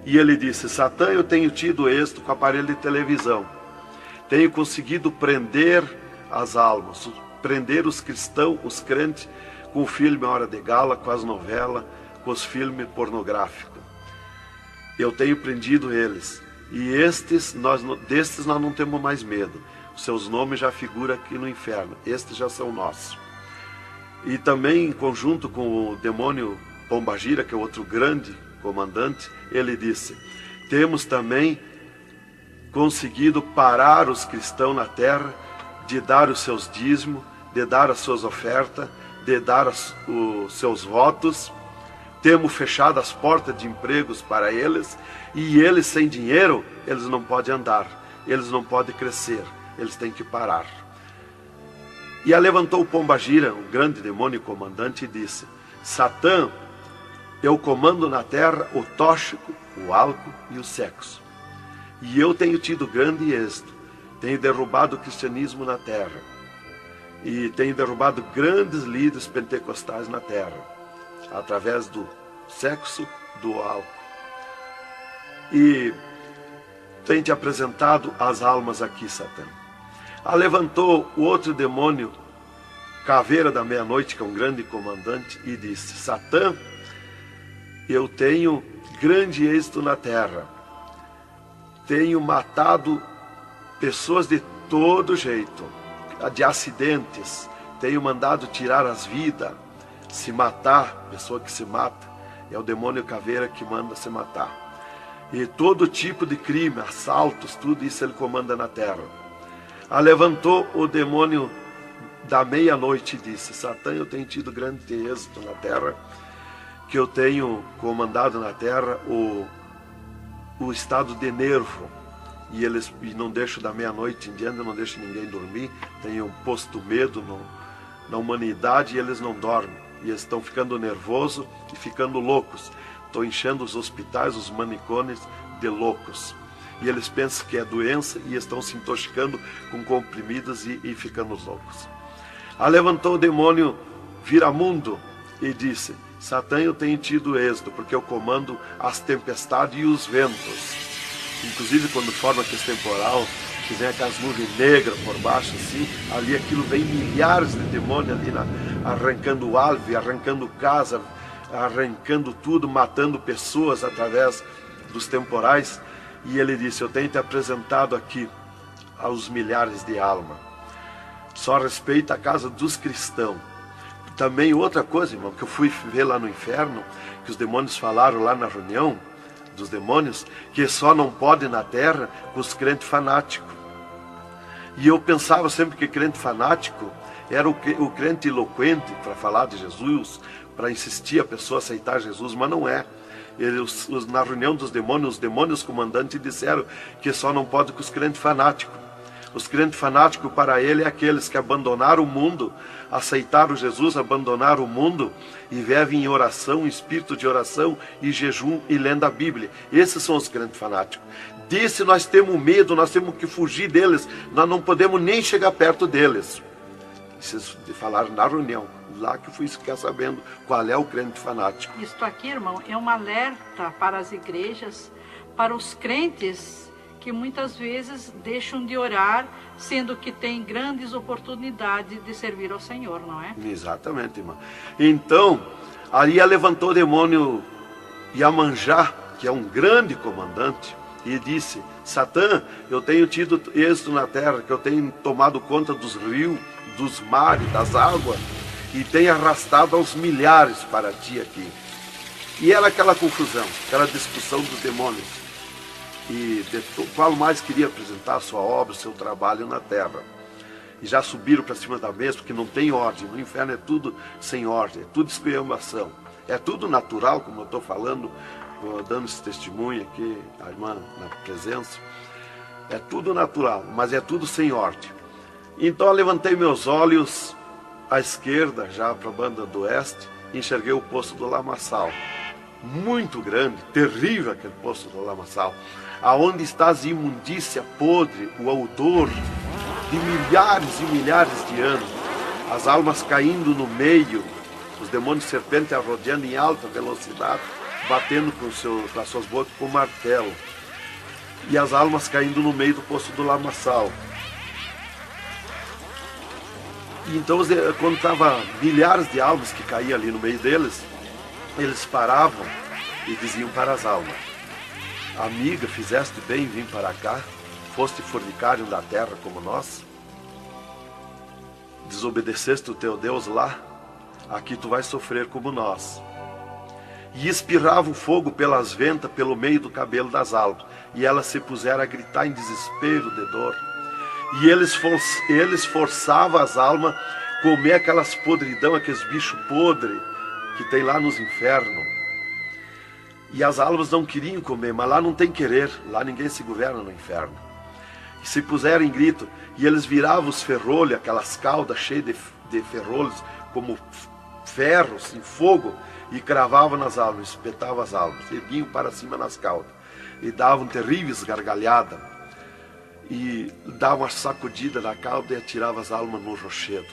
B: E ele disse: Satã, eu tenho tido êxito com o aparelho de televisão. Tenho conseguido prender as almas, prender os cristãos, os crentes, com o filme Hora de Gala, com as novelas, com os filmes pornográficos. Eu tenho prendido eles. E destes nós não temos mais medo. Os seus nomes já figuram aqui no inferno. Estes já são nossos. E também, em conjunto com o demônio Pombagira, que é outro grande comandante, ele disse: temos também conseguido parar os cristãos na terra de dar os seus dízimos, de dar as suas ofertas, de dar os seus votos. Temos fechado as portas de empregos para eles, e eles sem dinheiro, eles não podem andar, eles não podem crescer, eles têm que parar. E levantou o Pombagira, o grande demônio comandante, e disse: Satã, eu comando na terra o tóxico, o álcool e o sexo. E eu tenho tido grande êxito, tenho derrubado o cristianismo na terra, e tenho derrubado grandes líderes pentecostais na terra, através do sexo, do álcool. E tenho te apresentado as almas aqui, Satã. Levantou o outro demônio, Caveira da Meia-Noite, que é um grande comandante, e disse: Satã, eu tenho grande êxito na terra. Tenho matado pessoas de todo jeito, de acidentes. Tenho mandado tirar as vidas, se matar, pessoa que se mata. É o demônio Caveira que manda se matar. E todo tipo de crime, assaltos, tudo isso ele comanda na terra. Levantou o demônio da Meia-Noite e disse: Satã, eu tenho tido grande êxito na terra, que eu tenho comandado na terra o estado de nervo, e eles não deixam da meia-noite em diante, não deixam ninguém dormir, tenho posto medo na humanidade, e eles não dormem, e eles estão ficando nervosos e ficando loucos. Estou enchendo os hospitais, os manicômios de loucos. e eles pensam que é doença e estão se intoxicando com comprimidos e ficando loucos. Levantou o demônio Viramundo e disse: Satã, eu tenho tido êxito, porque eu comando as tempestades e os ventos. Inclusive quando forma aquele temporal, que vem aquelas nuvens negras por baixo assim, ali aquilo vem milhares de demônios ali arrancando árvore, arrancando casa, arrancando tudo, matando pessoas através dos temporais. E ele disse: eu tenho te apresentado aqui aos milhares de almas. Só respeita a casa dos cristãos. Também outra coisa, irmão, que eu fui ver lá no inferno, que os demônios falaram lá na reunião dos demônios, que só não pode na terra com os crentes fanáticos. E eu pensava sempre que crente fanático era o crente eloquente para falar de Jesus, para insistir a pessoa a aceitar Jesus, mas não é. Na reunião dos demônios, os demônios comandantes disseram que só não pode com os crentes fanáticos. Os crentes fanáticos para ele é aqueles que abandonaram o mundo, aceitaram Jesus, abandonaram o mundo e vivem em oração, em espírito de oração e jejum e lendo a Bíblia. Esses são os crentes fanáticos. Disse: nós temos medo, nós temos que fugir deles, nós não podemos nem chegar perto deles. Vocês falaram na reunião, lá que eu fui ficar sabendo qual é o crente fanático.
C: Isto aqui, irmão, é um alerta para as igrejas, para os crentes que muitas vezes deixam de orar, sendo que tem grandes oportunidades de servir ao Senhor, não é?
B: Exatamente, irmão. Então, ali levantou o demônio Iemanjá, que é um grande comandante, e disse: Satã, eu tenho tido êxito na terra, que eu tenho tomado conta dos rios, dos mares, das águas, e tenho arrastado aos milhares para ti aqui. E era aquela confusão, aquela discussão dos demônios. E qual mais queria apresentar a sua obra, o seu trabalho na terra. E já subiram para cima da mesa, porque não tem ordem. No inferno é tudo sem ordem, é tudo esculhambação. É tudo natural, como eu estou falando, dando esse testemunho aqui, a irmã na presença. É tudo natural, mas é tudo sem ordem. Então eu levantei meus olhos à esquerda, já para a banda do oeste, e enxerguei o poço do lamaçal. Muito grande, terrível aquele poço do lamaçal. Aonde está a imundícia podre, o odor de milhares e milhares de anos, as almas caindo no meio, os demônios serpentes rodeando em alta velocidade, batendo com as suas bocas com martelo, e as almas caindo no meio do poço do lamaçal. E então, quando estava milhares de almas que caíam ali no meio deles, eles paravam e diziam para as almas: amiga, fizeste bem em vir para cá? Foste fornicário da terra como nós? Desobedeceste o teu Deus lá? Aqui tu vais sofrer como nós. E espirrava o fogo pelas ventas, pelo meio do cabelo das almas. E elas se puseram a gritar em desespero de dor. E eles forçavam as almas a comer aquelas podridão, aqueles bichos podres que tem lá nos infernos. E as almas não queriam comer, mas lá não tem querer, lá ninguém se governa no inferno. E se puseram em grito, e eles viravam os ferrolhos, aquelas caudas cheias de ferrolhos, como ferros em fogo, e cravavam nas almas, espetavam as almas, erguiam para cima nas caudas, e davam terríveis gargalhadas, e davam uma sacudida na cauda e atiravam as almas no rochedo.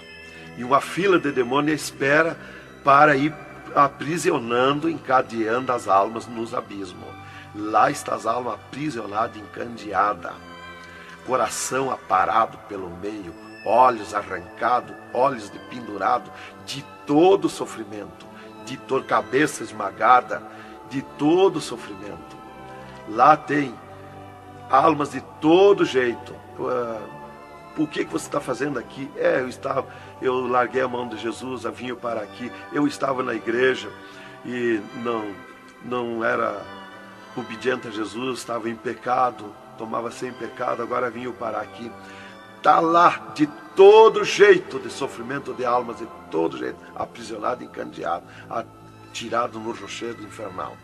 B: E uma fila de demônios espera para ir aprisionando, encadeando as almas nos abismos. Lá está as almas aprisionadas, encandeadas, coração aparado pelo meio, olhos arrancados, olhos de pendurado, de todo sofrimento, de cabeça esmagada, de todo sofrimento. Lá tem almas de todo jeito. O que você está fazendo aqui? Eu larguei a mão de Jesus, vim para aqui. Eu estava na igreja e não era obediente a Jesus, estava em pecado, tomava sem pecado, agora vim para aqui. Está lá de todo jeito de sofrimento de almas, de todo jeito, aprisionado, encandeado, atirado no rochedo infernal.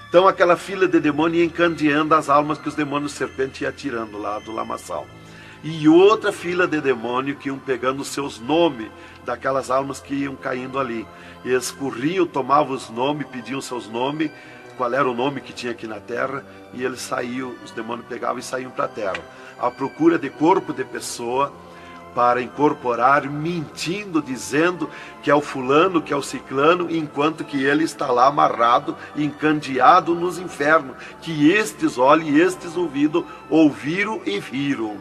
B: Então aquela fila de demônios ia encandeando as almas que os demônios serpentes iam tirando lá do lamaçal. E outra fila de demônios que iam pegando os seus nomes daquelas almas que iam caindo ali. E eles corriam, tomavam os nomes, pediam seus nomes, qual era o nome que tinha aqui na terra, e eles saíam, os demônios pegavam e saíam para a terra, à procura de corpo de pessoa, para incorporar, mentindo, dizendo que é o fulano, que é o ciclano, enquanto que ele está lá amarrado, encandeado nos infernos, que estes olhos e estes ouvidos ouviram e viram.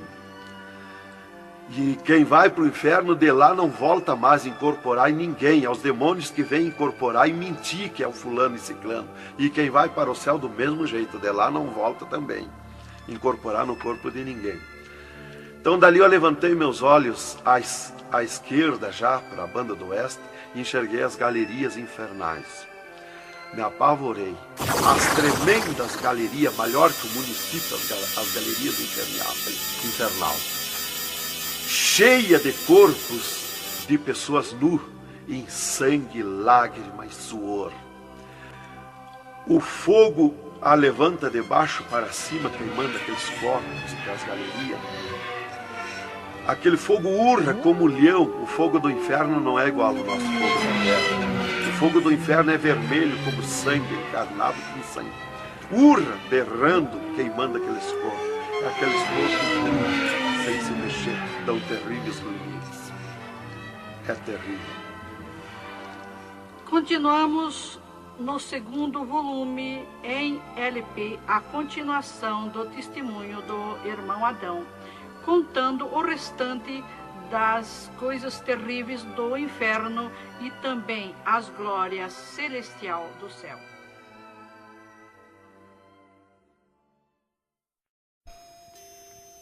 B: E quem vai para o inferno de lá não volta mais a incorporar em ninguém, aos demônios que vêm incorporar e mentir que é o fulano e ciclano. E quem vai para o céu do mesmo jeito, de lá não volta também, incorporar no corpo de ninguém. Então dali eu levantei meus olhos à esquerda já, para a banda do oeste, e enxerguei as galerias infernais. Me apavorei. As tremendas galerias, maior que o município, as galerias infernal. Cheia de corpos de pessoas nu, em sangue, lágrimas, suor. O fogo a levanta de baixo para cima, queimando aqueles corpos, aquelas galerias. Aquele fogo urra como leão. O fogo do inferno não é igual ao nosso fogo da terra. O fogo do inferno é vermelho como sangue, encarnado com sangue. Urra, berrando, queimando aqueles corpos. Aqueles corpos sem se mexer, dão terríveis ruídos. É terrível.
C: Continuamos no segundo volume em LP, a continuação do testemunho do irmão Adão, contando o restante das coisas terríveis do inferno e também as glórias celestial do céu.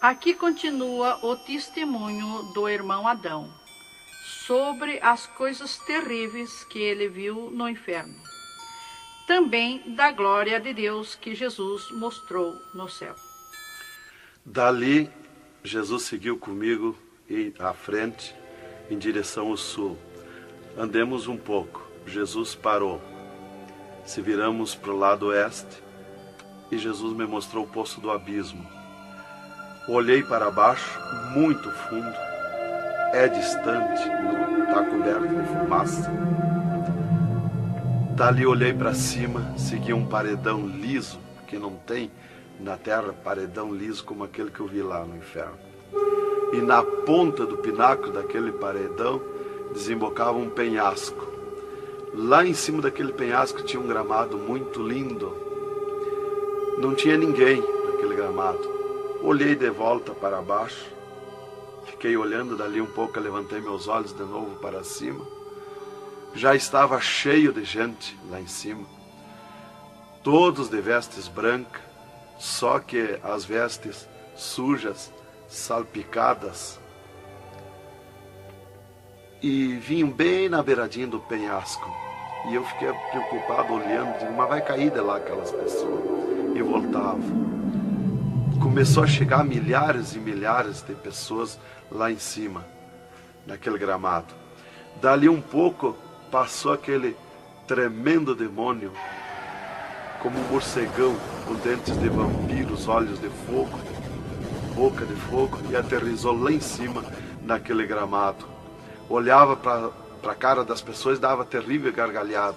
C: Aqui continua o testemunho do irmão Adão sobre as coisas terríveis que ele viu no inferno. Também da glória de Deus que Jesus mostrou no céu.
B: Dali, Jesus seguiu comigo à frente, em direção ao sul. Andemos um pouco. Jesus parou. Se viramos para o lado oeste, e Jesus me mostrou o poço do abismo. Olhei para baixo, muito fundo. É distante, está coberto de fumaça. Dali olhei para cima, segui um paredão liso, que não tem na terra paredão liso como aquele que eu vi lá no inferno. E na ponta do pináculo daquele paredão desembocava um penhasco. Lá em cima daquele penhasco tinha um gramado muito lindo. Não tinha ninguém naquele gramado. Olhei de volta para baixo, fiquei olhando dali um pouco, levantei meus olhos de novo para cima. Já estava cheio de gente lá em cima, todos de vestes brancas, só que as vestes sujas, salpicadas, e vinham bem na beiradinha do penhasco. E eu fiquei preocupado olhando, digo, mas vai cair de lá aquelas pessoas. E voltava. Começou a chegar milhares e milhares de pessoas lá em cima, naquele gramado. Dali um pouco, passou aquele tremendo demônio, como um morcegão, com dentes de vampiros, olhos de fogo, boca de fogo, e aterrissou lá em cima, naquele gramado. Olhava para a cara das pessoas e dava terrível gargalhada.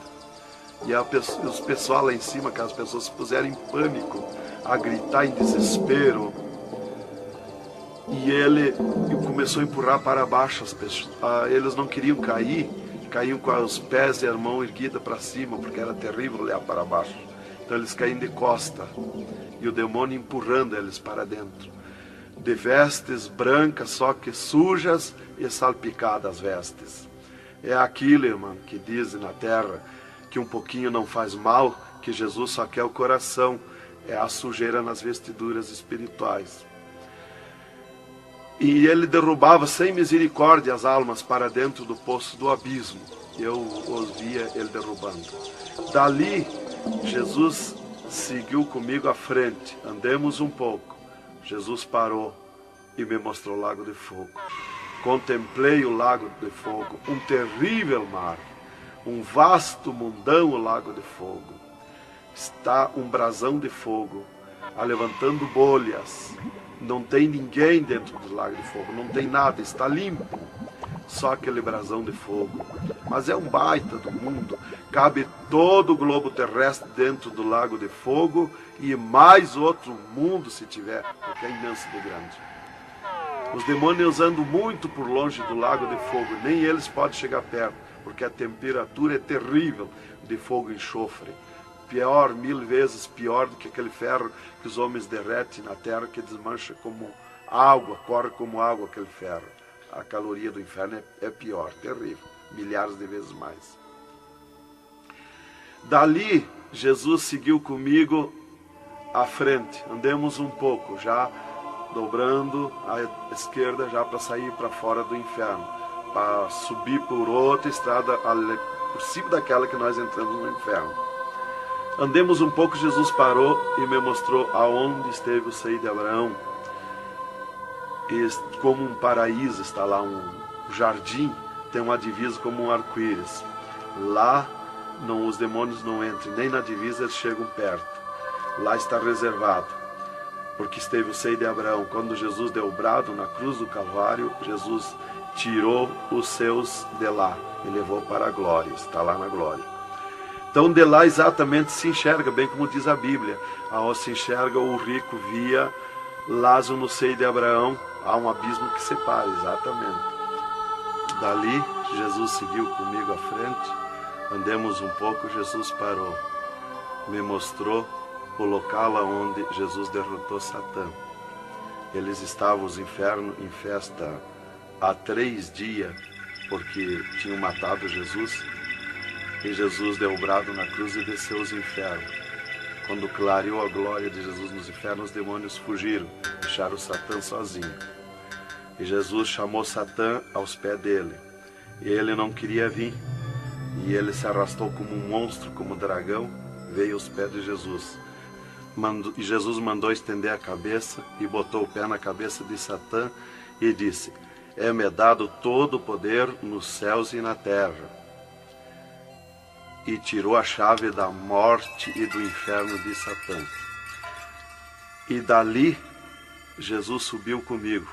B: E os pessoal lá em cima, aquelas pessoas se puseram em pânico, a gritar em desespero. E ele começou a empurrar para baixo as pessoas. Eles não queriam cair, caíam com os pés e a mão erguida para cima, porque era terrível olhar para baixo. Então eles caíam de costa, e o demônio empurrando eles para dentro. De vestes brancas, só que sujas e salpicadas as vestes. É aquilo, irmão, que dizem na terra, que um pouquinho não faz mal, que Jesus só quer o coração. É a sujeira nas vestiduras espirituais. E ele derrubava sem misericórdia as almas para dentro do poço do abismo. Eu os via ele derrubando. Dali, Jesus seguiu comigo à frente. Andemos um pouco. Jesus parou e me mostrou o lago de fogo. Contemplei o lago de fogo, um terrível mar, um vasto mundão o lago de fogo. Está um brasão de fogo, levantando bolhas. Não tem ninguém dentro do lago de fogo, não tem nada, está limpo. Só aquele brasão de fogo, mas é um baita do mundo. Cabe todo o globo terrestre dentro do lago de fogo e mais outro mundo se tiver, porque é imenso de grande. Os demônios andam muito por longe do lago de fogo, nem eles podem chegar perto, porque a temperatura é terrível de fogo e enxofre. Pior, 1000 vezes pior do que aquele ferro que os homens derretem na terra, que desmancha como água, corre como água aquele ferro. A caloria do inferno é pior, terrível, milhares de vezes mais. Dali, Jesus seguiu comigo à frente, andemos um pouco, já dobrando à esquerda, já para sair para fora do inferno, para subir por outra estrada, por cima daquela que nós entramos no inferno. Andemos um pouco, Jesus parou e me mostrou aonde esteve o seio de Abraão. E como um paraíso está lá, um jardim, tem uma divisa como um arco-íris. Lá os demônios não entram, nem na divisa eles chegam perto. Lá está reservado, porque esteve o seio de Abraão. Quando Jesus deu o brado na cruz do Calvário, Jesus tirou os seus de lá e levou para a glória, está lá na glória. Então de lá exatamente se enxerga, bem como diz a Bíblia, aonde se enxerga o rico via Lázaro no seio de Abraão, há um abismo que separa, exatamente. Dali Jesus seguiu comigo à frente, andemos um pouco, Jesus parou, me mostrou o local onde Jesus derrotou Satã. Eles estavam, os infernos, em festa há 3 dias, porque tinham matado Jesus, e Jesus deu o brado na cruz e desceu os infernos. Quando clareou a glória de Jesus nos infernos, os demônios fugiram, deixaram Satã sozinho. E Jesus chamou Satã aos pés dele, e ele não queria vir, e ele se arrastou como um monstro, como um dragão, veio aos pés de Jesus. E Jesus mandou estender a cabeça e botou o pé na cabeça de Satã e disse: é-me dado todo o poder nos céus e na terra. E tirou a chave da morte e do inferno de Satã. E dali Jesus subiu comigo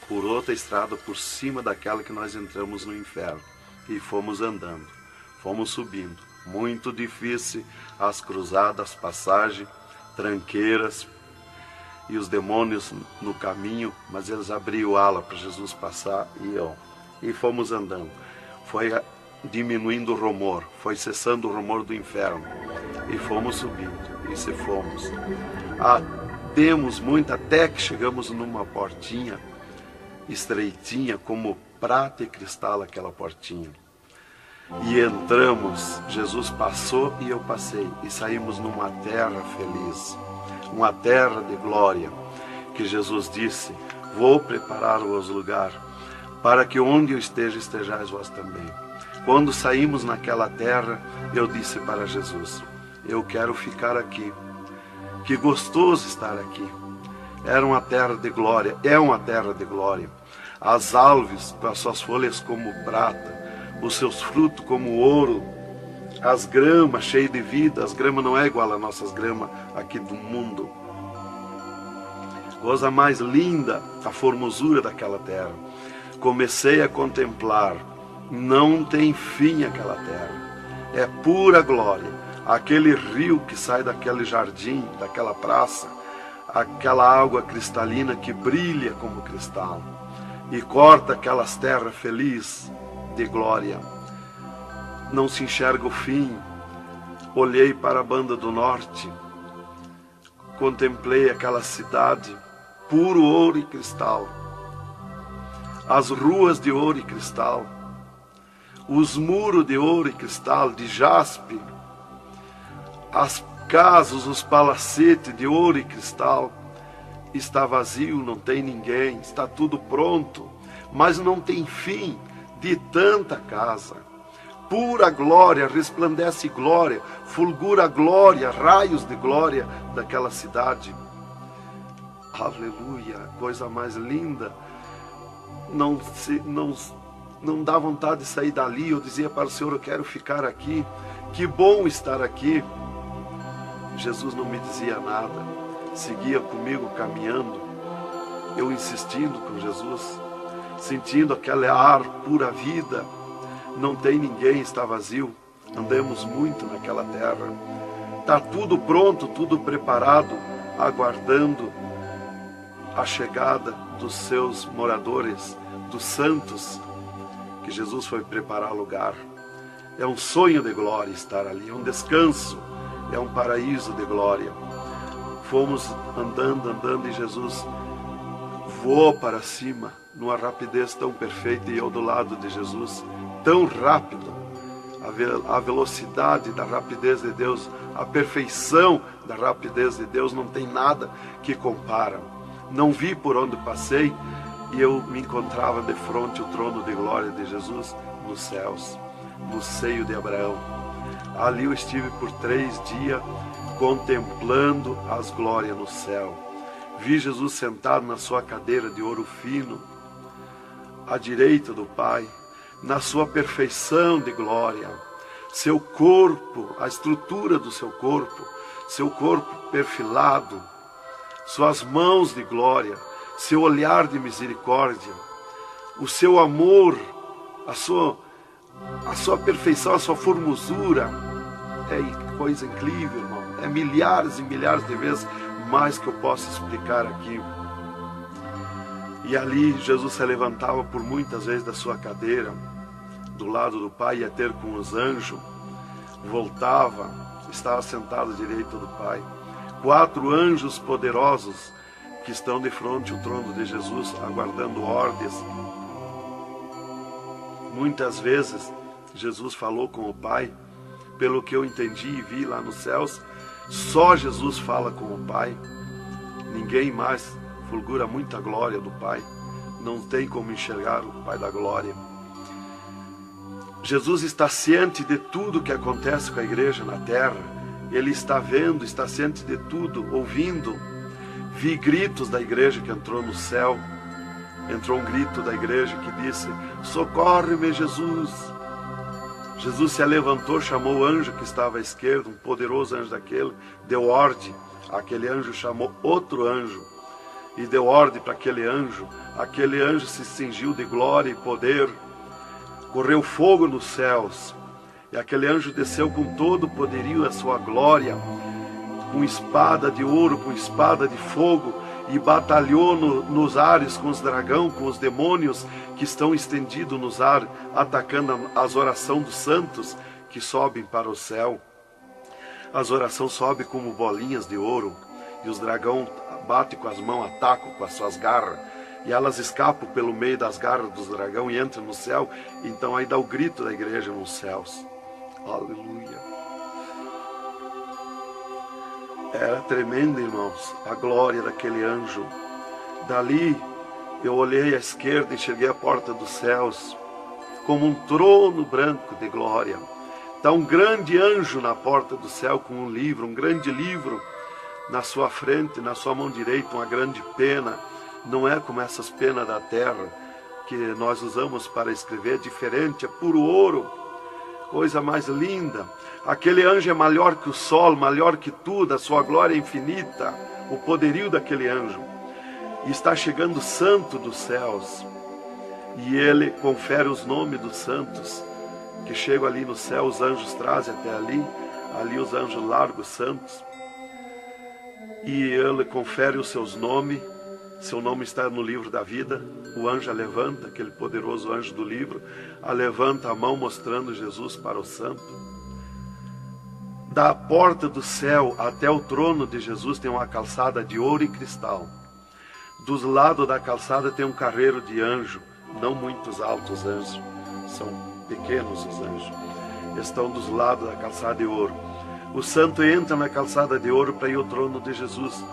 B: por outra estrada por cima daquela que nós entramos no inferno, e fomos andando, fomos subindo, muito difícil as cruzadas, as passagens, tranqueiras, e os demônios no caminho, mas eles abriam ala para Jesus passar e fomos andando. Foi diminuindo o rumor, foi cessando o rumor do inferno, e fomos subindo, e se fomos. Demos muito até que chegamos numa portinha estreitinha, como prata e cristal aquela portinha. E entramos, Jesus passou e eu passei, e saímos numa terra feliz, uma terra de glória, que Jesus disse: vou preparar-vos lugar, para que onde eu esteja, estejais vós também. Quando saímos naquela terra, eu disse para Jesus: eu quero ficar aqui, que gostoso estar aqui. Era uma terra de glória, é uma terra de glória. As árvores com as suas folhas como prata, os seus frutos como ouro, as gramas cheias de vida. As gramas não é igual às nossas gramas aqui do mundo. Coisa mais linda, a formosura daquela terra. Comecei a contemplar, não tem fim aquela terra, é pura glória. Aquele rio que sai daquele jardim, daquela praça, aquela água cristalina que brilha como cristal e corta aquelas terras felizes de glória. Não se enxerga o fim. Olhei para a banda do norte, contemplei aquela cidade, puro ouro e cristal, as ruas de ouro e cristal, os muros de ouro e cristal, de jaspe, as casas, os palacetes de ouro e cristal. Está vazio, não tem ninguém, está tudo pronto, mas não tem fim de tanta casa. Pura glória, resplandece glória, fulgura glória, raios de glória daquela cidade. Aleluia, coisa mais linda. Não dá vontade de sair dali. Eu dizia para o Senhor: eu quero ficar aqui, que bom estar aqui. Jesus não me dizia nada, seguia comigo caminhando, eu insistindo com Jesus, sentindo aquele ar pura vida, não tem ninguém, está vazio. Andamos muito naquela terra. Está tudo pronto, tudo preparado, aguardando a chegada dos seus moradores, dos santos, que Jesus foi preparar lugar. É um sonho de glória estar ali, é um descanso, é um paraíso de glória. Fomos andando e Jesus voou para cima, numa rapidez tão perfeita, e eu do lado de Jesus, tão rápido. A velocidade da rapidez de Deus, a perfeição da rapidez de Deus, não tem nada que compara. Não vi por onde passei, e eu me encontrava de frente ao trono de glória de Jesus nos céus, no seio de Abraão. Ali eu estive por 3 dias contemplando as glórias no céu. Vi Jesus sentado na sua cadeira de ouro fino, à direita do Pai, na sua perfeição de glória. Seu corpo, a estrutura do seu corpo perfilado, suas mãos de glória, seu olhar de misericórdia, o seu amor, a sua perfeição, a sua formosura. É coisa incrível, irmão. É milhares e milhares de vezes mais que eu posso explicar aqui. E ali Jesus se levantava por muitas vezes da sua cadeira, do lado do Pai, ia ter com os anjos, voltava, estava sentado à direita do Pai. 4 anjos poderosos que estão de frente ao trono de Jesus, aguardando ordens. Muitas vezes Jesus falou com o Pai, pelo que eu entendi e vi lá nos céus, só Jesus fala com o Pai. Ninguém mais fulgura muita glória do Pai. Não tem como enxergar o Pai da glória. Jesus está ciente de tudo que acontece com a igreja na terra. Ele está vendo, está ciente de tudo, ouvindo. Vi gritos da igreja que entrou no céu. Entrou um grito da igreja que disse: socorre-me, Jesus. Jesus se levantou, chamou o anjo que estava à esquerda, um poderoso anjo daquele, deu ordem. Aquele anjo chamou outro anjo e deu ordem para aquele anjo. Aquele anjo se cingiu de glória e poder. Correu fogo nos céus. E aquele anjo desceu com todo o poderio e a sua glória, com espada de ouro, com espada de fogo, e batalhou nos ares com os dragões, com os demônios que estão estendidos nos ares, atacando as orações dos santos que sobem para o céu. As orações sobem como bolinhas de ouro, e os dragões batem com as mãos, atacam com as suas garras, e elas escapam pelo meio das garras dos dragões e entram no céu. Então aí dá o grito da igreja nos céus. Aleluia. Era tremendo, irmãos, a glória daquele anjo. Dali eu olhei à esquerda e enxerguei a porta dos céus, como um trono branco de glória. Está um grande anjo na porta do céu com um livro, um grande livro na sua frente, na sua mão direita, uma grande pena. Não é como essas penas da terra que nós usamos para escrever, é diferente, é puro ouro. Coisa mais linda. Aquele anjo é maior que o sol, maior que tudo, a sua glória é infinita, o poderio daquele anjo. E está chegando o santo dos céus, e ele confere os nomes dos santos, que chegam ali no céu, os anjos trazem até ali os anjos largam os santos, e ele confere os seus nomes. Seu nome está no livro da vida. O anjo a levanta, aquele poderoso anjo do livro, a levanta a mão mostrando Jesus para o santo. Da porta do céu até o trono de Jesus tem uma calçada de ouro e cristal. Dos lados da calçada tem um carreiro de anjo, não muitos altos anjos, são pequenos os anjos. Estão dos lados da calçada de ouro. O santo entra na calçada de ouro para ir ao trono de Jesus.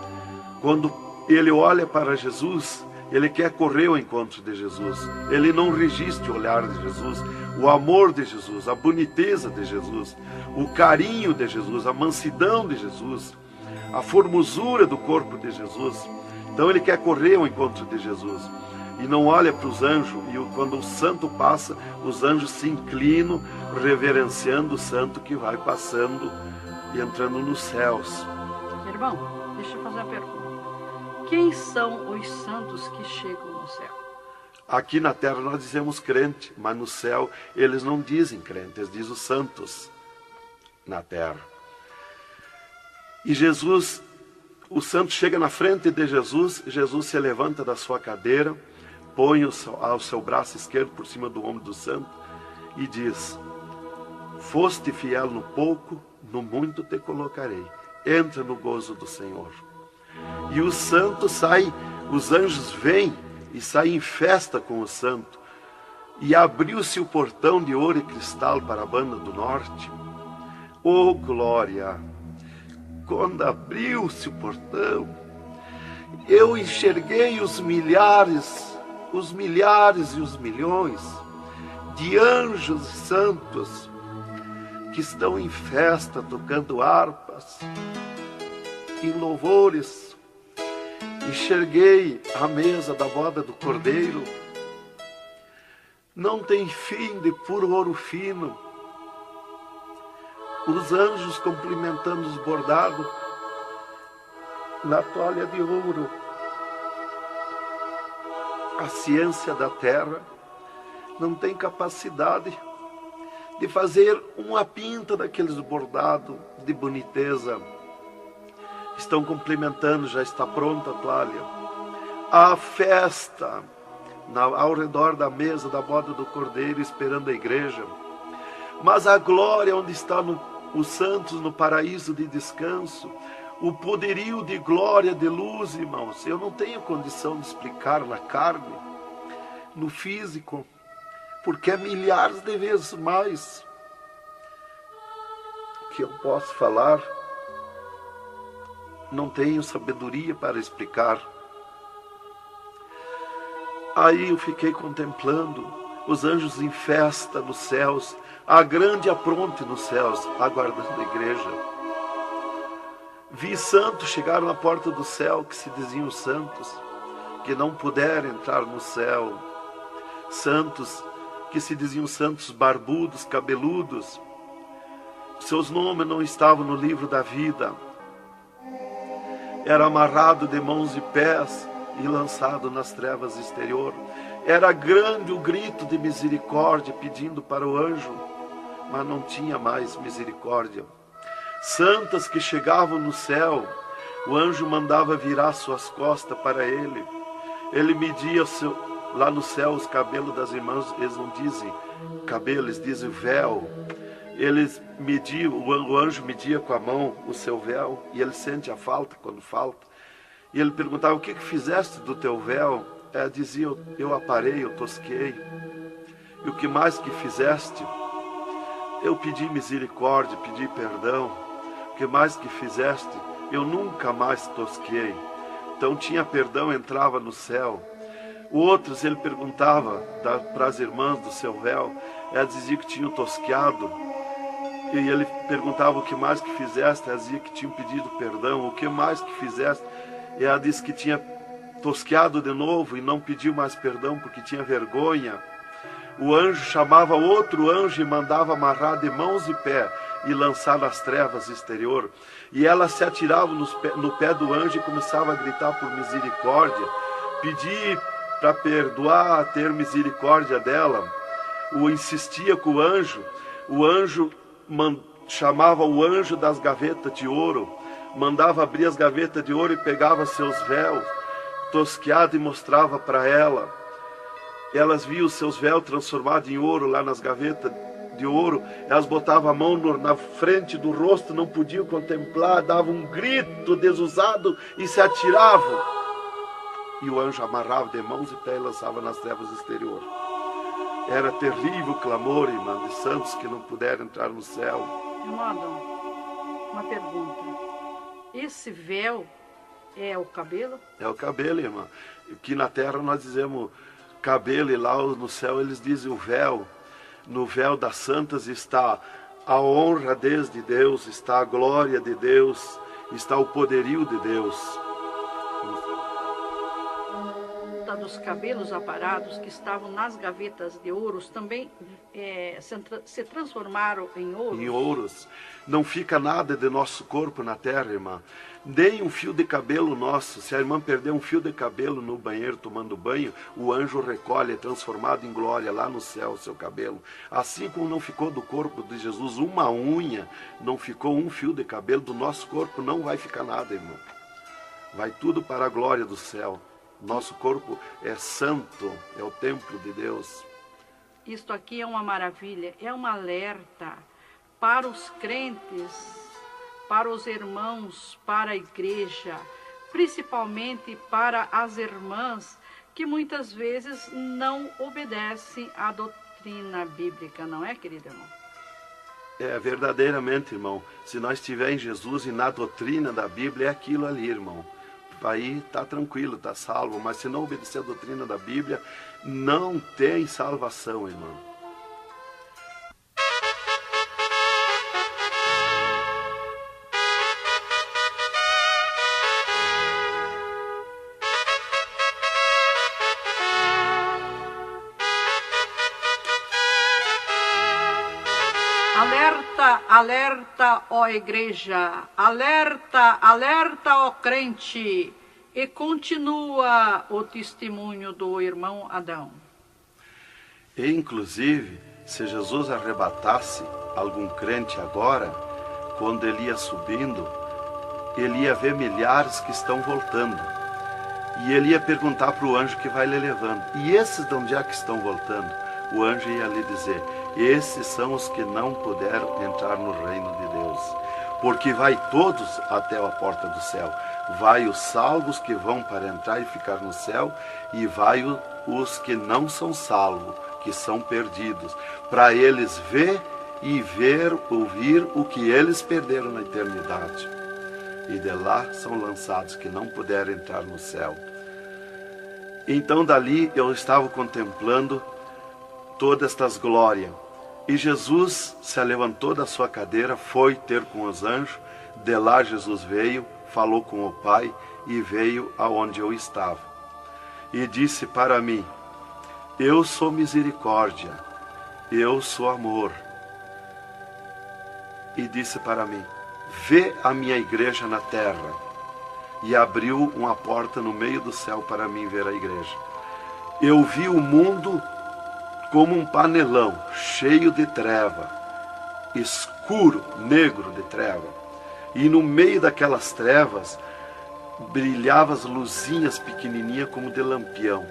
B: Quando ele olha para Jesus, ele quer correr ao encontro de Jesus. Ele não resiste o olhar de Jesus, o amor de Jesus, a boniteza de Jesus, o carinho de Jesus, a mansidão de Jesus, a formosura do corpo de Jesus. Então ele quer correr ao encontro de Jesus e não olha para os anjos. E quando o santo passa, os anjos se inclinam, reverenciando o santo que vai passando e entrando nos céus.
C: Irmão, deixa eu fazer a pergunta. Quem são os santos que chegam no céu?
B: Aqui na terra nós dizemos crente, mas no céu eles não dizem crente, eles dizem os santos na terra. E Jesus, o santo chega na frente de Jesus, Jesus se levanta da sua cadeira, põe o seu braço esquerdo por cima do ombro do santo e diz: foste fiel no pouco, no muito te colocarei. Entra no gozo do Senhor. E o santo sai, os anjos vêm e saem em festa com o santo. E abriu-se o portão de ouro e cristal para a banda do norte. Oh, glória! Quando abriu-se o portão, eu enxerguei os milhares e os milhões de anjos santos que estão em festa, tocando harpas, em louvores. Enxerguei a mesa da boda do Cordeiro, não tem fim, de puro ouro fino. Os anjos cumprimentando os bordados na toalha de ouro. A ciência da terra não tem capacidade de fazer uma pinta daqueles bordados de boniteza. Estão cumprimentando, já está pronta a toalha. A festa ao redor da mesa da boda do Cordeiro, esperando a igreja. Mas a glória onde estão os santos no paraíso de descanso, o poderio de glória, de luz, irmãos, eu não tenho condição de explicar na carne, no físico, porque é milhares de vezes mais que eu posso falar. Não tenho sabedoria para explicar. Aí eu fiquei contemplando os anjos em festa nos céus, a grande apronte nos céus, aguardando a igreja. Vi santos chegar na porta do céu, que se diziam santos, que não puderam entrar no céu. Santos que se diziam santos barbudos, cabeludos. Seus nomes não estavam no livro da vida. Era amarrado de mãos e pés e lançado nas trevas exterior. Era grande o grito de misericórdia pedindo para o anjo, mas não tinha mais misericórdia. Santas que chegavam no céu, o anjo mandava virar suas costas para ele. Ele media lá no céu os cabelos das irmãs, eles não dizem cabelo, eles dizem véu. Eles mediam, o anjo media com a mão o seu véu, e ele sente a falta quando falta. E ele perguntava: o que fizeste do teu véu? Ela dizia: eu aparei, eu tosquei. E o que mais que fizeste? Eu pedi misericórdia, pedi perdão. O que mais que fizeste? Eu nunca mais tosquei. Então tinha perdão, entrava no céu. Outros ele perguntava para as irmãs do seu véu, ela dizia que tinham tosqueado. E ele perguntava: o que mais que fizeste? Ela dizia que tinham pedido perdão. O que mais que fizeste? E ela disse que tinha tosqueado de novo e não pediu mais perdão porque tinha vergonha. O anjo chamava outro anjo e mandava amarrar de mãos e pé e lançar nas trevas exterior. E ela se atirava no pé do anjo e começava a gritar por misericórdia, pedir para perdoar, ter misericórdia dela. Insistia com o anjo chamava o anjo das gavetas de ouro, mandava abrir as gavetas de ouro e pegava seus véus tosqueados e mostrava para ela. Elas viam os seus véus transformados em ouro lá nas gavetas de ouro. Elas botavam a mão na frente do rosto, não podiam contemplar, davam um grito desusado e se atiravam. E o anjo amarrava de mãos e pés e lançava nas trevas exterior. Era terrível o clamor, irmã, de santos que não puderam entrar no céu.
C: Irmão Adão, uma pergunta. Esse véu é o cabelo?
B: É o cabelo, irmã. Aqui na terra nós dizemos cabelo e lá no céu eles dizem o véu. No véu das santas está a honra desde Deus, está a glória de Deus, está o poderio de Deus.
C: volta dos cabelos aparados que estavam nas gavetas de ouros também se transformaram em ouros?
B: Em ouros. Não fica nada de nosso corpo na terra, irmã. Nem um fio de cabelo nosso. Se a irmã perder um fio de cabelo no banheiro tomando banho, o anjo recolhe, é transformado em glória lá no céu o seu cabelo. Assim como não ficou do corpo de Jesus uma unha, não ficou um fio de cabelo, do nosso corpo não vai ficar nada, irmão. Vai tudo para a glória do céu. Nosso corpo é santo, é o templo de Deus.
C: Isto aqui é uma maravilha, é um alerta para os crentes, para os irmãos, para a igreja, principalmente para as irmãs que muitas vezes não obedecem à doutrina bíblica, não é, querido irmão?
B: É, verdadeiramente, irmão. Se nós estivermos em Jesus e na doutrina da Bíblia, é aquilo ali, irmão. Aí está tranquilo, está salvo. Mas se não obedecer a doutrina da Bíblia, não tem salvação, irmão.
C: Alerta, alerta, ó igreja, alerta, alerta, ó crente. E continua o testemunho do irmão Adão.
B: E, inclusive, se Jesus arrebatasse algum crente agora, quando ele ia subindo, ele ia ver milhares que estão voltando. E ele ia perguntar para o anjo que vai lhe levando. E esses de onde é que estão voltando? O anjo ia lhe dizer: esses são os que não puderam entrar no reino de Deus. Porque vai todos até a porta do céu. Vai os salvos que vão para entrar e ficar no céu, e vai os que não são salvos, que são perdidos, para eles ouvir o que eles perderam na eternidade. E de lá são lançados que não puderam entrar no céu. Então dali eu estava contemplando todas estas glórias. E Jesus se levantou da sua cadeira, foi ter com os anjos. De lá Jesus veio, falou com o Pai e veio aonde eu estava. E disse para mim: eu sou misericórdia, eu sou amor. E disse para mim: vê a minha igreja na terra. E abriu uma porta no meio do céu para mim ver a igreja. Eu vi o mundo como um panelão, cheio de treva, escuro, negro de treva. E no meio daquelas trevas, brilhavam as luzinhas pequenininhas como de lampião.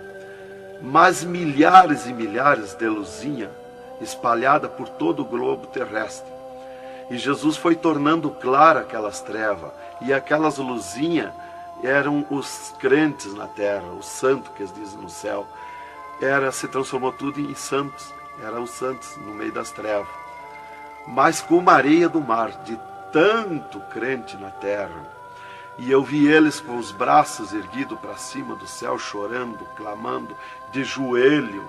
B: Mas milhares e milhares de luzinhas espalhadas por todo o globo terrestre. E Jesus foi tornando clara aquelas trevas. E aquelas luzinhas eram os crentes na terra, os santos que eles dizem no céu. Se transformou tudo em santos, eram os santos no meio das trevas. Mas como a areia do mar, de tanto crente na terra. E eu vi eles com os braços erguidos para cima do céu, chorando, clamando, de joelho.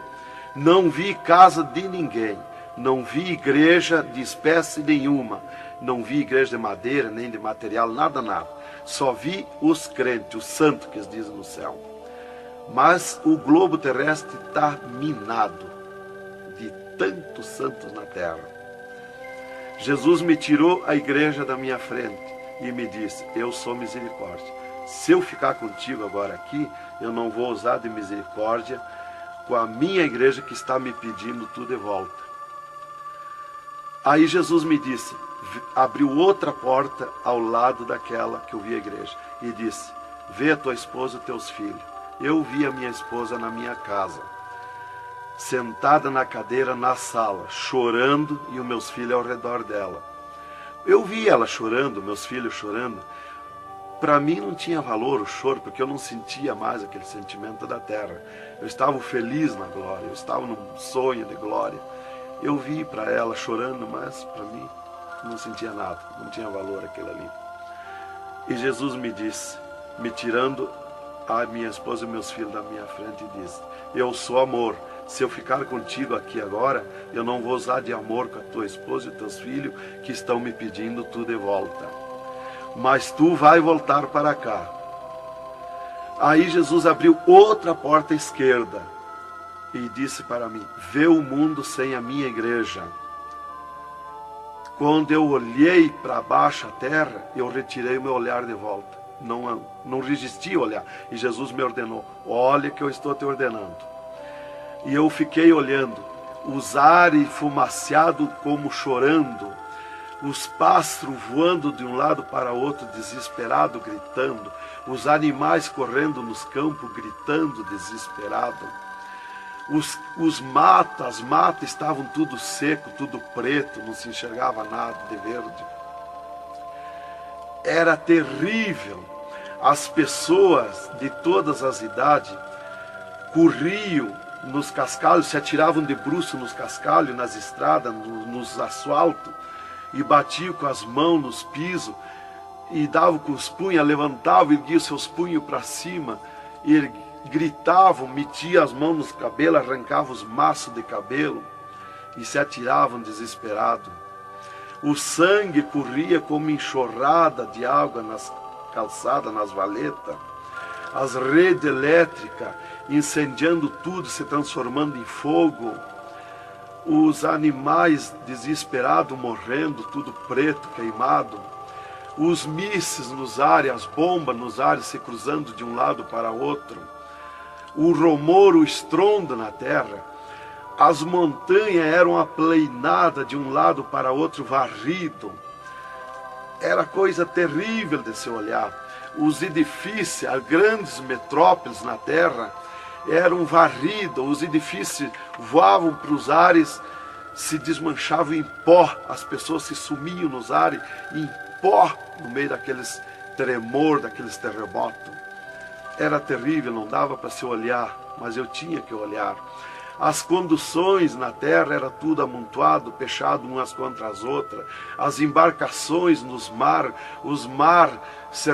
B: Não vi casa de ninguém, não vi igreja de espécie nenhuma, não vi igreja de madeira, nem de material, nada, nada. Só vi os crentes, os santos que eles dizem no céu. Mas o globo terrestre está minado de tantos santos na terra. Jesus me tirou a igreja da minha frente e me disse: eu sou misericórdia. Se eu ficar contigo agora aqui, eu não vou usar de misericórdia com a minha igreja que está me pedindo tudo de volta. Aí Jesus me disse, abriu outra porta ao lado daquela que eu vi a igreja e disse: vê a tua esposa e teus filhos. Eu vi a minha esposa na minha casa, sentada na cadeira na sala, chorando, e os meus filhos ao redor dela. Eu vi ela chorando, meus filhos chorando. Para mim não tinha valor o choro, porque eu não sentia mais aquele sentimento da terra. Eu estava feliz na glória, eu estava num sonho de glória. Eu vi para ela chorando, mas para mim não sentia nada, não tinha valor aquilo ali. E Jesus me disse, me tirando a minha esposa e meus filhos da minha frente, e disse: eu sou amor. Se eu ficar contigo aqui agora, eu não vou usar de amor com a tua esposa e teus filhos que estão me pedindo tudo de volta. Mas tu vai voltar para cá. Aí Jesus abriu outra porta à esquerda e disse para mim: vê o mundo sem a minha igreja. Quando eu olhei para baixo a terra, eu retirei o meu olhar de volta. Não resisti a olhar. E Jesus me ordenou: olha que eu estou te ordenando. E eu fiquei olhando, os ares fumaciados como chorando, os pássaros voando de um lado para outro, desesperado, gritando, os animais correndo nos campos, gritando, desesperado. As matas estavam tudo seco, tudo preto, não se enxergava nada de verde. Era terrível. As pessoas de todas as idades corriam nos cascalhos, se atiravam de bruços nos cascalhos, nas estradas, nos asfaltos, e batiam com as mãos nos pisos, e davam com os punhos, levantavam e erguiam seus punhos para cima, e gritavam, metiam as mãos nos cabelos, arrancavam os maços de cabelo, e se atiravam desesperados. O sangue corria como enxurrada de água nas calçadas, nas valetas. As redes elétricas incendiando tudo, se transformando em fogo. Os animais desesperados morrendo, tudo preto, queimado. Os mísseis nos ares, as bombas nos ares se cruzando de um lado para outro. O rumor, o estrondo na terra. As montanhas eram aplainadas de um lado para outro, varrido. Era coisa terrível de se olhar. Os edifícios, as grandes metrópoles na terra, eram varridos. Os edifícios voavam para os ares, se desmanchavam em pó. As pessoas se sumiam nos ares em pó, no meio daqueles tremor, daqueles terremotos. Era terrível, não dava para se olhar, mas eu tinha que olhar. As conduções na terra era tudo amontoado, fechado umas contra as outras. As embarcações nos mar, os mar se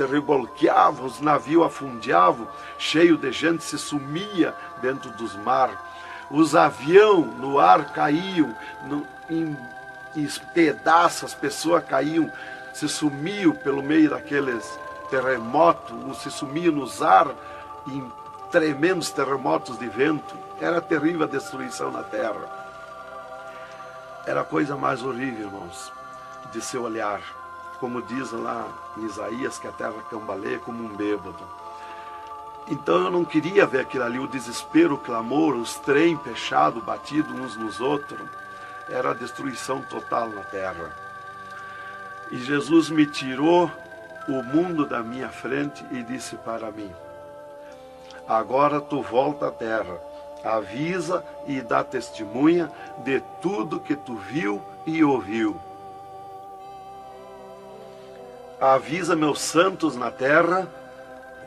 B: revolqueavam, os navios afundiavam, cheio de gente, se sumia dentro dos mar. Os aviões no ar caíam em pedaços, as pessoas caíam, se sumiam pelo meio daqueles terremotos, se sumiam nos ar em tremendos terremotos de vento. Era terrível a destruição na terra. Era a coisa mais horrível, irmãos, de se olhar. Como diz lá em Isaías, que a terra cambaleia como um bêbado. Então eu não queria ver aquilo ali, o desespero, o clamor, os trens fechados, batidos uns nos outros. Era a destruição total na terra. E Jesus me tirou o mundo da minha frente e disse para mim: agora tu volta à terra, avisa e dá testemunha de tudo que tu viu e ouviu. Avisa meus santos na terra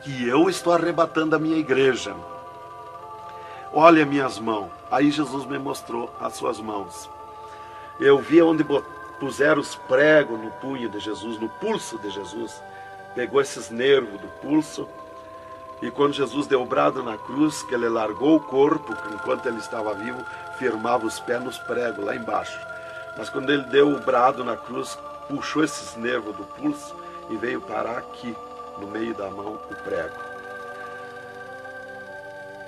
B: que eu estou arrebatando a minha igreja. Olha minhas mãos. Aí Jesus me mostrou as suas mãos. Eu vi onde puseram os pregos no punho de Jesus, no pulso de Jesus. Pegou esses nervos do pulso. E quando Jesus deu o brado na cruz, que ele largou o corpo, enquanto ele estava vivo, firmava os pés nos pregos lá embaixo. Mas quando ele deu o brado na cruz, puxou esses nervos do pulso e veio parar aqui, no meio da mão, o prego.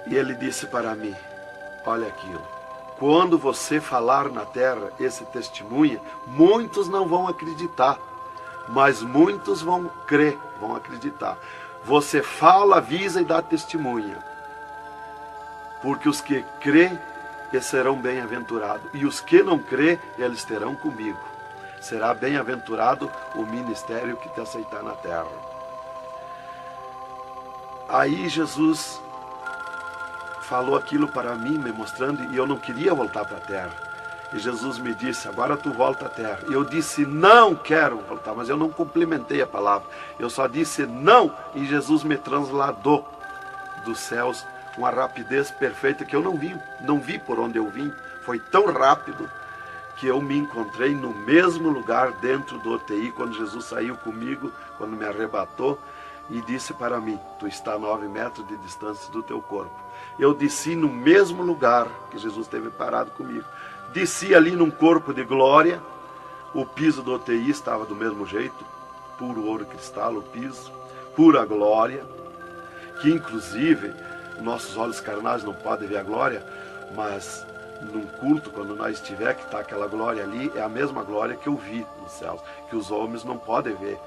B: E ele disse para mim: olha aquilo, quando você falar na terra esse testemunho, muitos não vão acreditar, mas muitos vão crer, vão acreditar. Você fala, avisa e dá testemunha. Porque os que crêem, eles serão bem-aventurados. E os que não crêem, eles terão comigo. Será bem-aventurado o ministério que te aceitar na terra. Aí Jesus falou aquilo para mim, me mostrando, e eu não queria voltar para a terra. E Jesus me disse: agora tu volta à terra. E eu disse: não quero voltar, mas eu não complementei a palavra. Eu só disse não, e Jesus me transladou dos céus com uma rapidez perfeita que eu não vi por onde eu vim. Foi tão rápido que eu me encontrei no mesmo lugar dentro do UTI, quando Jesus saiu comigo, quando me arrebatou, e disse para mim: tu está a 9 metros de distância do teu corpo. Eu desci no mesmo lugar que Jesus esteve parado comigo. Desci ali num corpo de glória. O piso do UTI estava do mesmo jeito, puro ouro cristal o piso, pura glória. que inclusive nossos olhos carnais não podem ver a glória, mas num culto, quando nós estiver, que está aquela glória ali, é a mesma glória que eu vi nos céus, que os homens não podem ver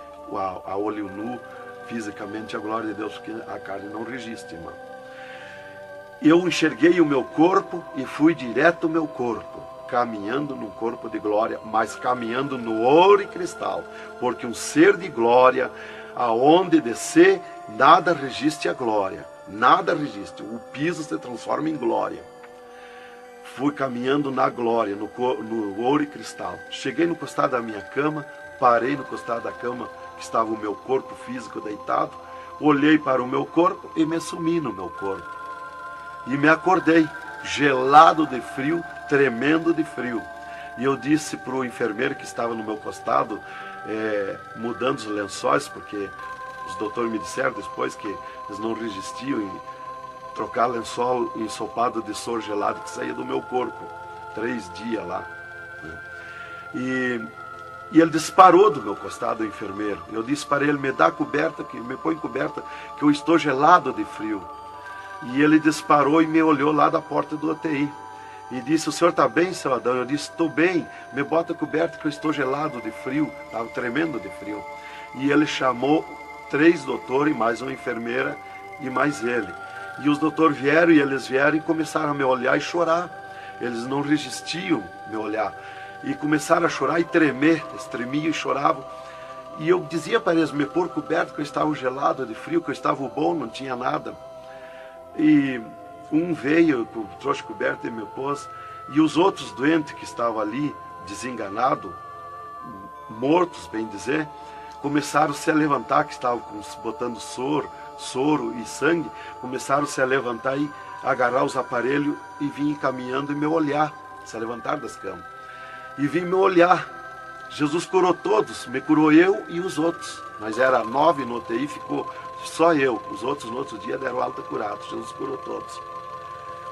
B: a olho nu, fisicamente, a glória de Deus, porque a carne não resiste, irmão. Eu enxerguei o meu corpo e fui direto ao meu corpo, caminhando no corpo de glória, mas caminhando no ouro e cristal, porque um ser de glória, aonde descer, nada resiste a glória, nada resiste, o piso se transforma em glória. Fui caminhando na glória, no ouro e cristal. Cheguei no costado da minha cama, parei no costado da cama, que estava o meu corpo físico deitado, olhei para o meu corpo e me sumi no meu corpo. E me acordei, gelado de frio, tremendo de frio. E eu disse para o enfermeiro que estava no meu costado, mudando os lençóis, porque os doutores me disseram depois que eles não resistiam em trocar lençol ensopado de soro gelado que saía do meu corpo. 3 dias lá. E ele disparou do meu costado, o enfermeiro. Eu disse para ele, me dá coberta, me põe coberta, que eu estou gelado de frio. E ele disparou e me olhou lá da porta do UTI. E disse, o senhor está bem, seu Adão? Eu disse, estou bem, me bota coberta que eu estou gelado de frio. Estava tremendo de frio. E ele chamou 3 doutores, mais uma enfermeira e mais ele. E os doutores vieram e começaram a me olhar e chorar. Eles não resistiam me olhar. E começaram a chorar e tremer, eles tremiam e choravam. E eu dizia para eles me pôr coberto, que eu estava gelado de frio, que eu estava bom, não tinha nada. E um veio, trouxe coberto e me pôs. E os outros doentes que estavam ali, desenganados, mortos, bem dizer, começaram a se levantar, que estavam botando soro e sangue, começaram a se levantar e agarrar os aparelhos e vir caminhando e me olhar, se levantar das camas. E vim me olhar. Jesus curou todos, me curou eu e os outros. Mas era 9 no UTI, ficou só eu. Os outros no outro dia deram alta curados. Jesus curou todos.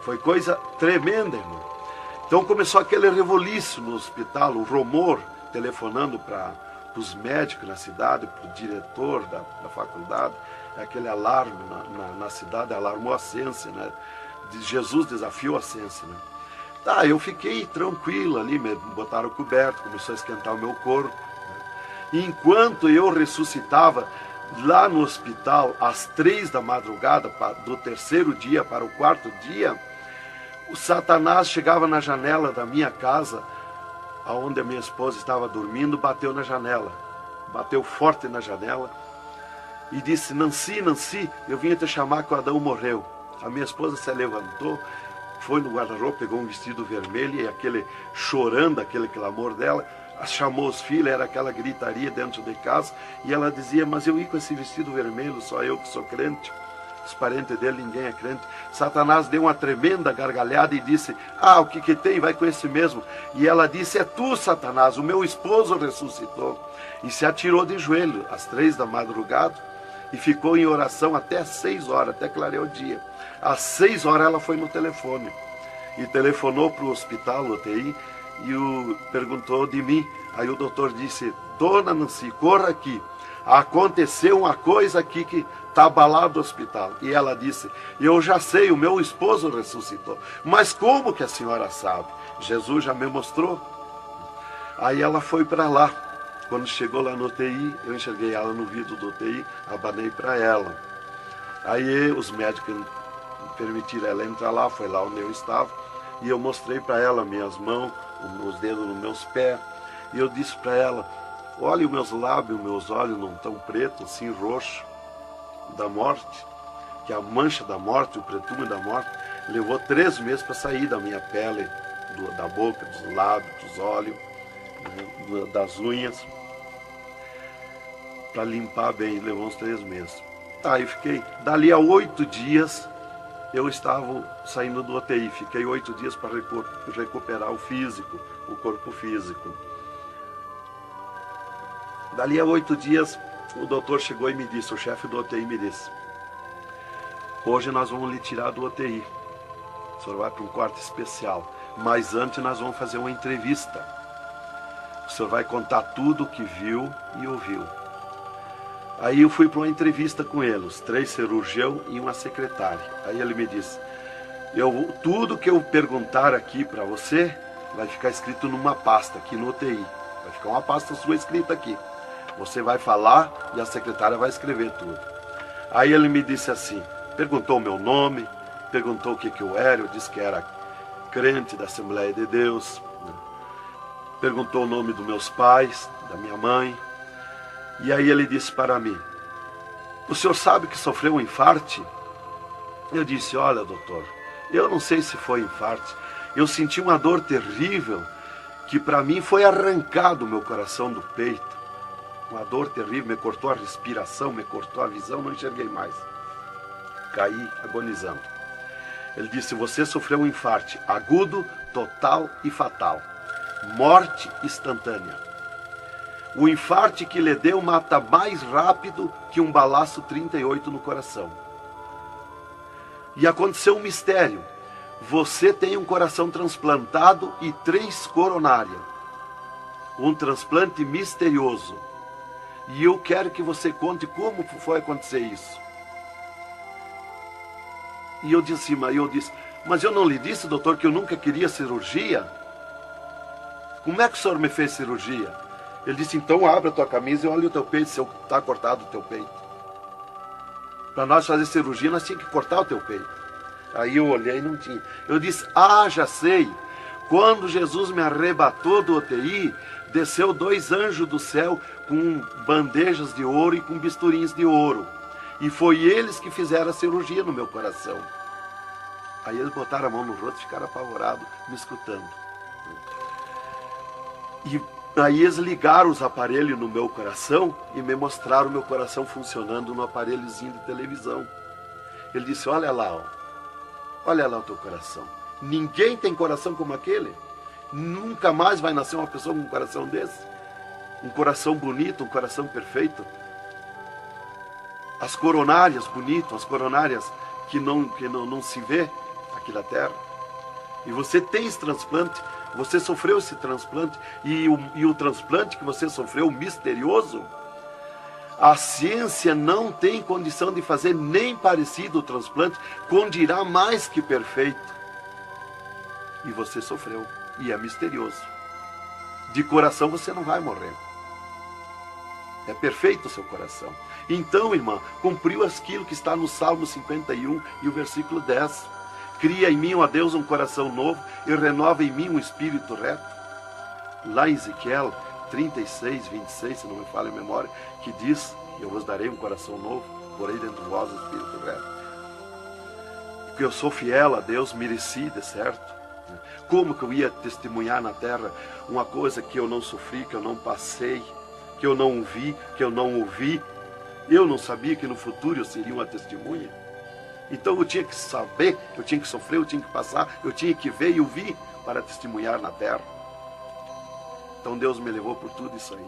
B: Foi coisa tremenda, irmão. Então começou aquele revoluço no hospital, o rumor, telefonando para os médicos na cidade, para o diretor da faculdade, aquele alarme na cidade, alarmou a ciência, né? Jesus desafiou a ciência, né? Tá, eu fiquei tranquilo ali, me botaram coberto, começou a esquentar o meu corpo, né? E enquanto eu ressuscitava lá no hospital, às 3 da madrugada, do 3º dia para o 4º dia, o Satanás chegava na janela da minha casa, onde a minha esposa estava dormindo, bateu na janela, bateu forte na janela, e disse, Nancy, Nancy, eu vim te chamar que o Adão morreu. A minha esposa se levantou, foi no guarda-roupa, pegou um vestido vermelho, e aquele chorando, aquele clamor dela, chamou os filhos, era aquela gritaria dentro de casa, e ela dizia, mas eu ia com esse vestido vermelho, só eu que sou crente, os parentes dele, ninguém é crente. Satanás deu uma tremenda gargalhada e disse, o que tem, vai com esse mesmo. E ela disse, é tu, Satanás, o meu esposo ressuscitou. E se atirou de joelho, às 3 da madrugada, e ficou em oração até às 6 horas, até clarear o dia. Às 6 horas ela foi no telefone, e telefonou para o hospital, UTI, e perguntou de mim. Aí o doutor disse, dona Nancy, corra aqui, aconteceu uma coisa aqui que está abalado o hospital. E ela disse, eu já sei, o meu esposo ressuscitou. Mas como que a senhora sabe? Jesus já me mostrou. Aí ela foi para lá. Quando chegou lá no UTI, eu enxerguei ela no vidro do UTI, abanei para ela. Aí os médicos permitiram ela entrar lá, foi lá onde eu estava, e eu mostrei para ela minhas mãos, os dedos nos meus pés, e eu disse para ela, olha, os meus lábios, meus olhos não estão pretos, assim, roxo, da morte, que a mancha da morte, o pretume da morte, levou 3 meses para sair da minha pele, da boca, dos lábios, dos olhos, das unhas, para limpar bem, levou uns 3 meses. Tá, eu fiquei, dali a 8 dias, eu estava saindo do UTI, fiquei 8 dias para recuperar o físico, o corpo físico. Dali a 8 dias, o doutor chegou e me disse, o chefe do UTI me disse, hoje nós vamos lhe tirar do UTI, o senhor vai para um quarto especial, mas antes nós vamos fazer uma entrevista. O senhor vai contar tudo o que viu e ouviu. Aí eu fui para uma entrevista com ele, os 3 cirurgiões e uma secretária. Aí ele me disse, tudo que eu perguntar aqui para você, vai ficar escrito numa pasta aqui no UTI. Vai ficar uma pasta sua escrita aqui. Você vai falar e a secretária vai escrever tudo. Aí ele me disse assim, perguntou o meu nome, perguntou o que eu era, eu disse que era crente da Assembleia de Deus, né? Perguntou o nome dos meus pais, da minha mãe. E aí ele disse para mim, o senhor sabe que sofreu um infarte? Eu disse, olha doutor, eu não sei se foi infarte, eu senti uma dor terrível, que para mim foi arrancado o meu coração do peito. Uma dor terrível, me cortou a respiração, me cortou a visão, não enxerguei mais. Caí agonizando. Ele disse, você sofreu um infarte agudo, total e fatal. Morte instantânea. O infarte que lhe deu mata mais rápido que um balaço 38 no coração. E aconteceu um mistério. Você tem um coração transplantado e 3 coronárias. Um transplante misterioso. E eu quero que você conte como foi acontecer isso. E eu disse, mas eu não lhe disse, doutor, que eu nunca queria cirurgia? Como é que o senhor me fez cirurgia? Ele disse, então abre a tua camisa e olha o teu peito, se está cortado o teu peito. Para nós fazer cirurgia, nós tínhamos que cortar o teu peito. Aí eu olhei e não tinha. Eu disse, já sei. Quando Jesus me arrebatou do UTI, desceu 2 anjos do céu com bandejas de ouro e com bisturins de ouro. E foi eles que fizeram a cirurgia no meu coração. Aí eles botaram a mão no rosto e ficaram apavorados, me escutando. E aí eles ligaram os aparelhos no meu coração e me mostraram o meu coração funcionando no aparelhozinho de televisão. Ele disse, olha lá o teu coração. Ninguém tem coração como aquele. Nunca mais vai nascer uma pessoa com um coração desse. Um coração bonito, um coração perfeito. As coronárias bonitas, as coronárias que não se vê aqui na terra. E você tem esse transplante, você sofreu esse transplante, e o transplante que você sofreu, misterioso, a ciência não tem condição de fazer nem parecido o transplante, com dirá mais que perfeito. E você sofreu, e é misterioso. De coração você não vai morrer. É perfeito o seu coração. Então, irmã, cumpriu aquilo que está no Salmo 51 e o versículo 10. Cria em mim, ó Deus, um coração novo e renova em mim um espírito reto. Lá em Ezequiel 36, 26, se não me falha a memória, que diz, eu vos darei um coração novo, porei dentro de vós um espírito reto. Porque eu sou fiel a Deus, mereci, de certo. Como que eu ia testemunhar na terra uma coisa que eu não sofri, que eu não passei, que eu não vi, que eu não ouvi? Eu não sabia que no futuro eu seria uma testemunha. Então eu tinha que saber, eu tinha que sofrer, eu tinha que passar, eu tinha que ver e ouvir para testemunhar na terra. Então Deus me levou por tudo isso aí.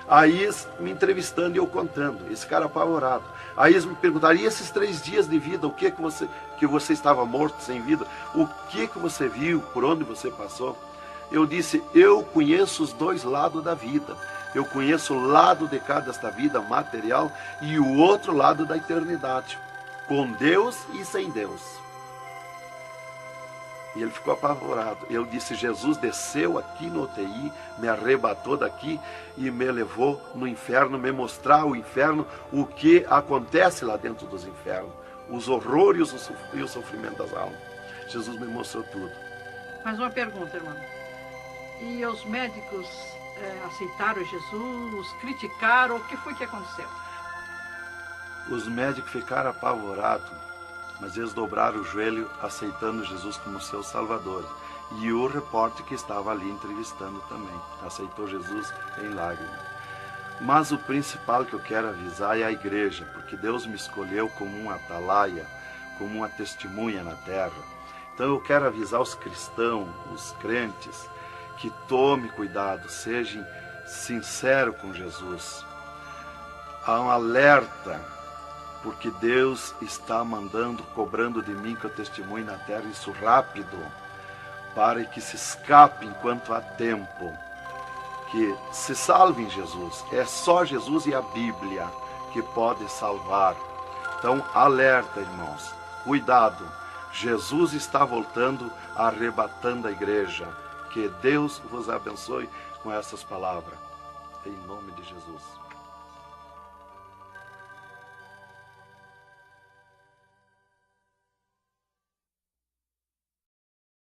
B: Aí eles me entrevistando e eu contando, esse cara apavorado. Aí eles me perguntaram, e esses 3 dias de vida, o que você estava morto, sem vida, o que você viu, por onde você passou? Eu disse, eu conheço os 2 lados da vida. Eu conheço o lado de cá desta vida material e o outro lado da eternidade, com Deus e sem Deus. E ele ficou apavorado. Eu disse, Jesus desceu aqui no UTI, me arrebatou daqui e me levou no inferno, me mostrar o inferno, o que acontece lá dentro dos infernos, os horrores e o sofrimento das almas. Jesus me mostrou tudo.
C: Mais uma pergunta, irmão. E os médicos aceitaram Jesus, criticaram, o que foi que aconteceu?
B: Os médicos ficaram apavorados, mas eles dobraram o joelho aceitando Jesus como seu Salvador. E o repórter que estava ali entrevistando também aceitou Jesus em lágrimas. Mas o principal que eu quero avisar é a igreja, porque Deus me escolheu como uma atalaia, como uma testemunha na terra. Então eu quero avisar os cristãos, os crentes, que tome cuidado, sejam sinceros com Jesus. Há um alerta, porque Deus está mandando, cobrando de mim que eu testemunhe na terra isso rápido, para que se escape enquanto há tempo, que se salve em Jesus. É só Jesus e a Bíblia que pode salvar. Então, alerta, irmãos, cuidado. Jesus está voltando, arrebatando a igreja. Que Deus vos abençoe com essas palavras. Em nome de Jesus.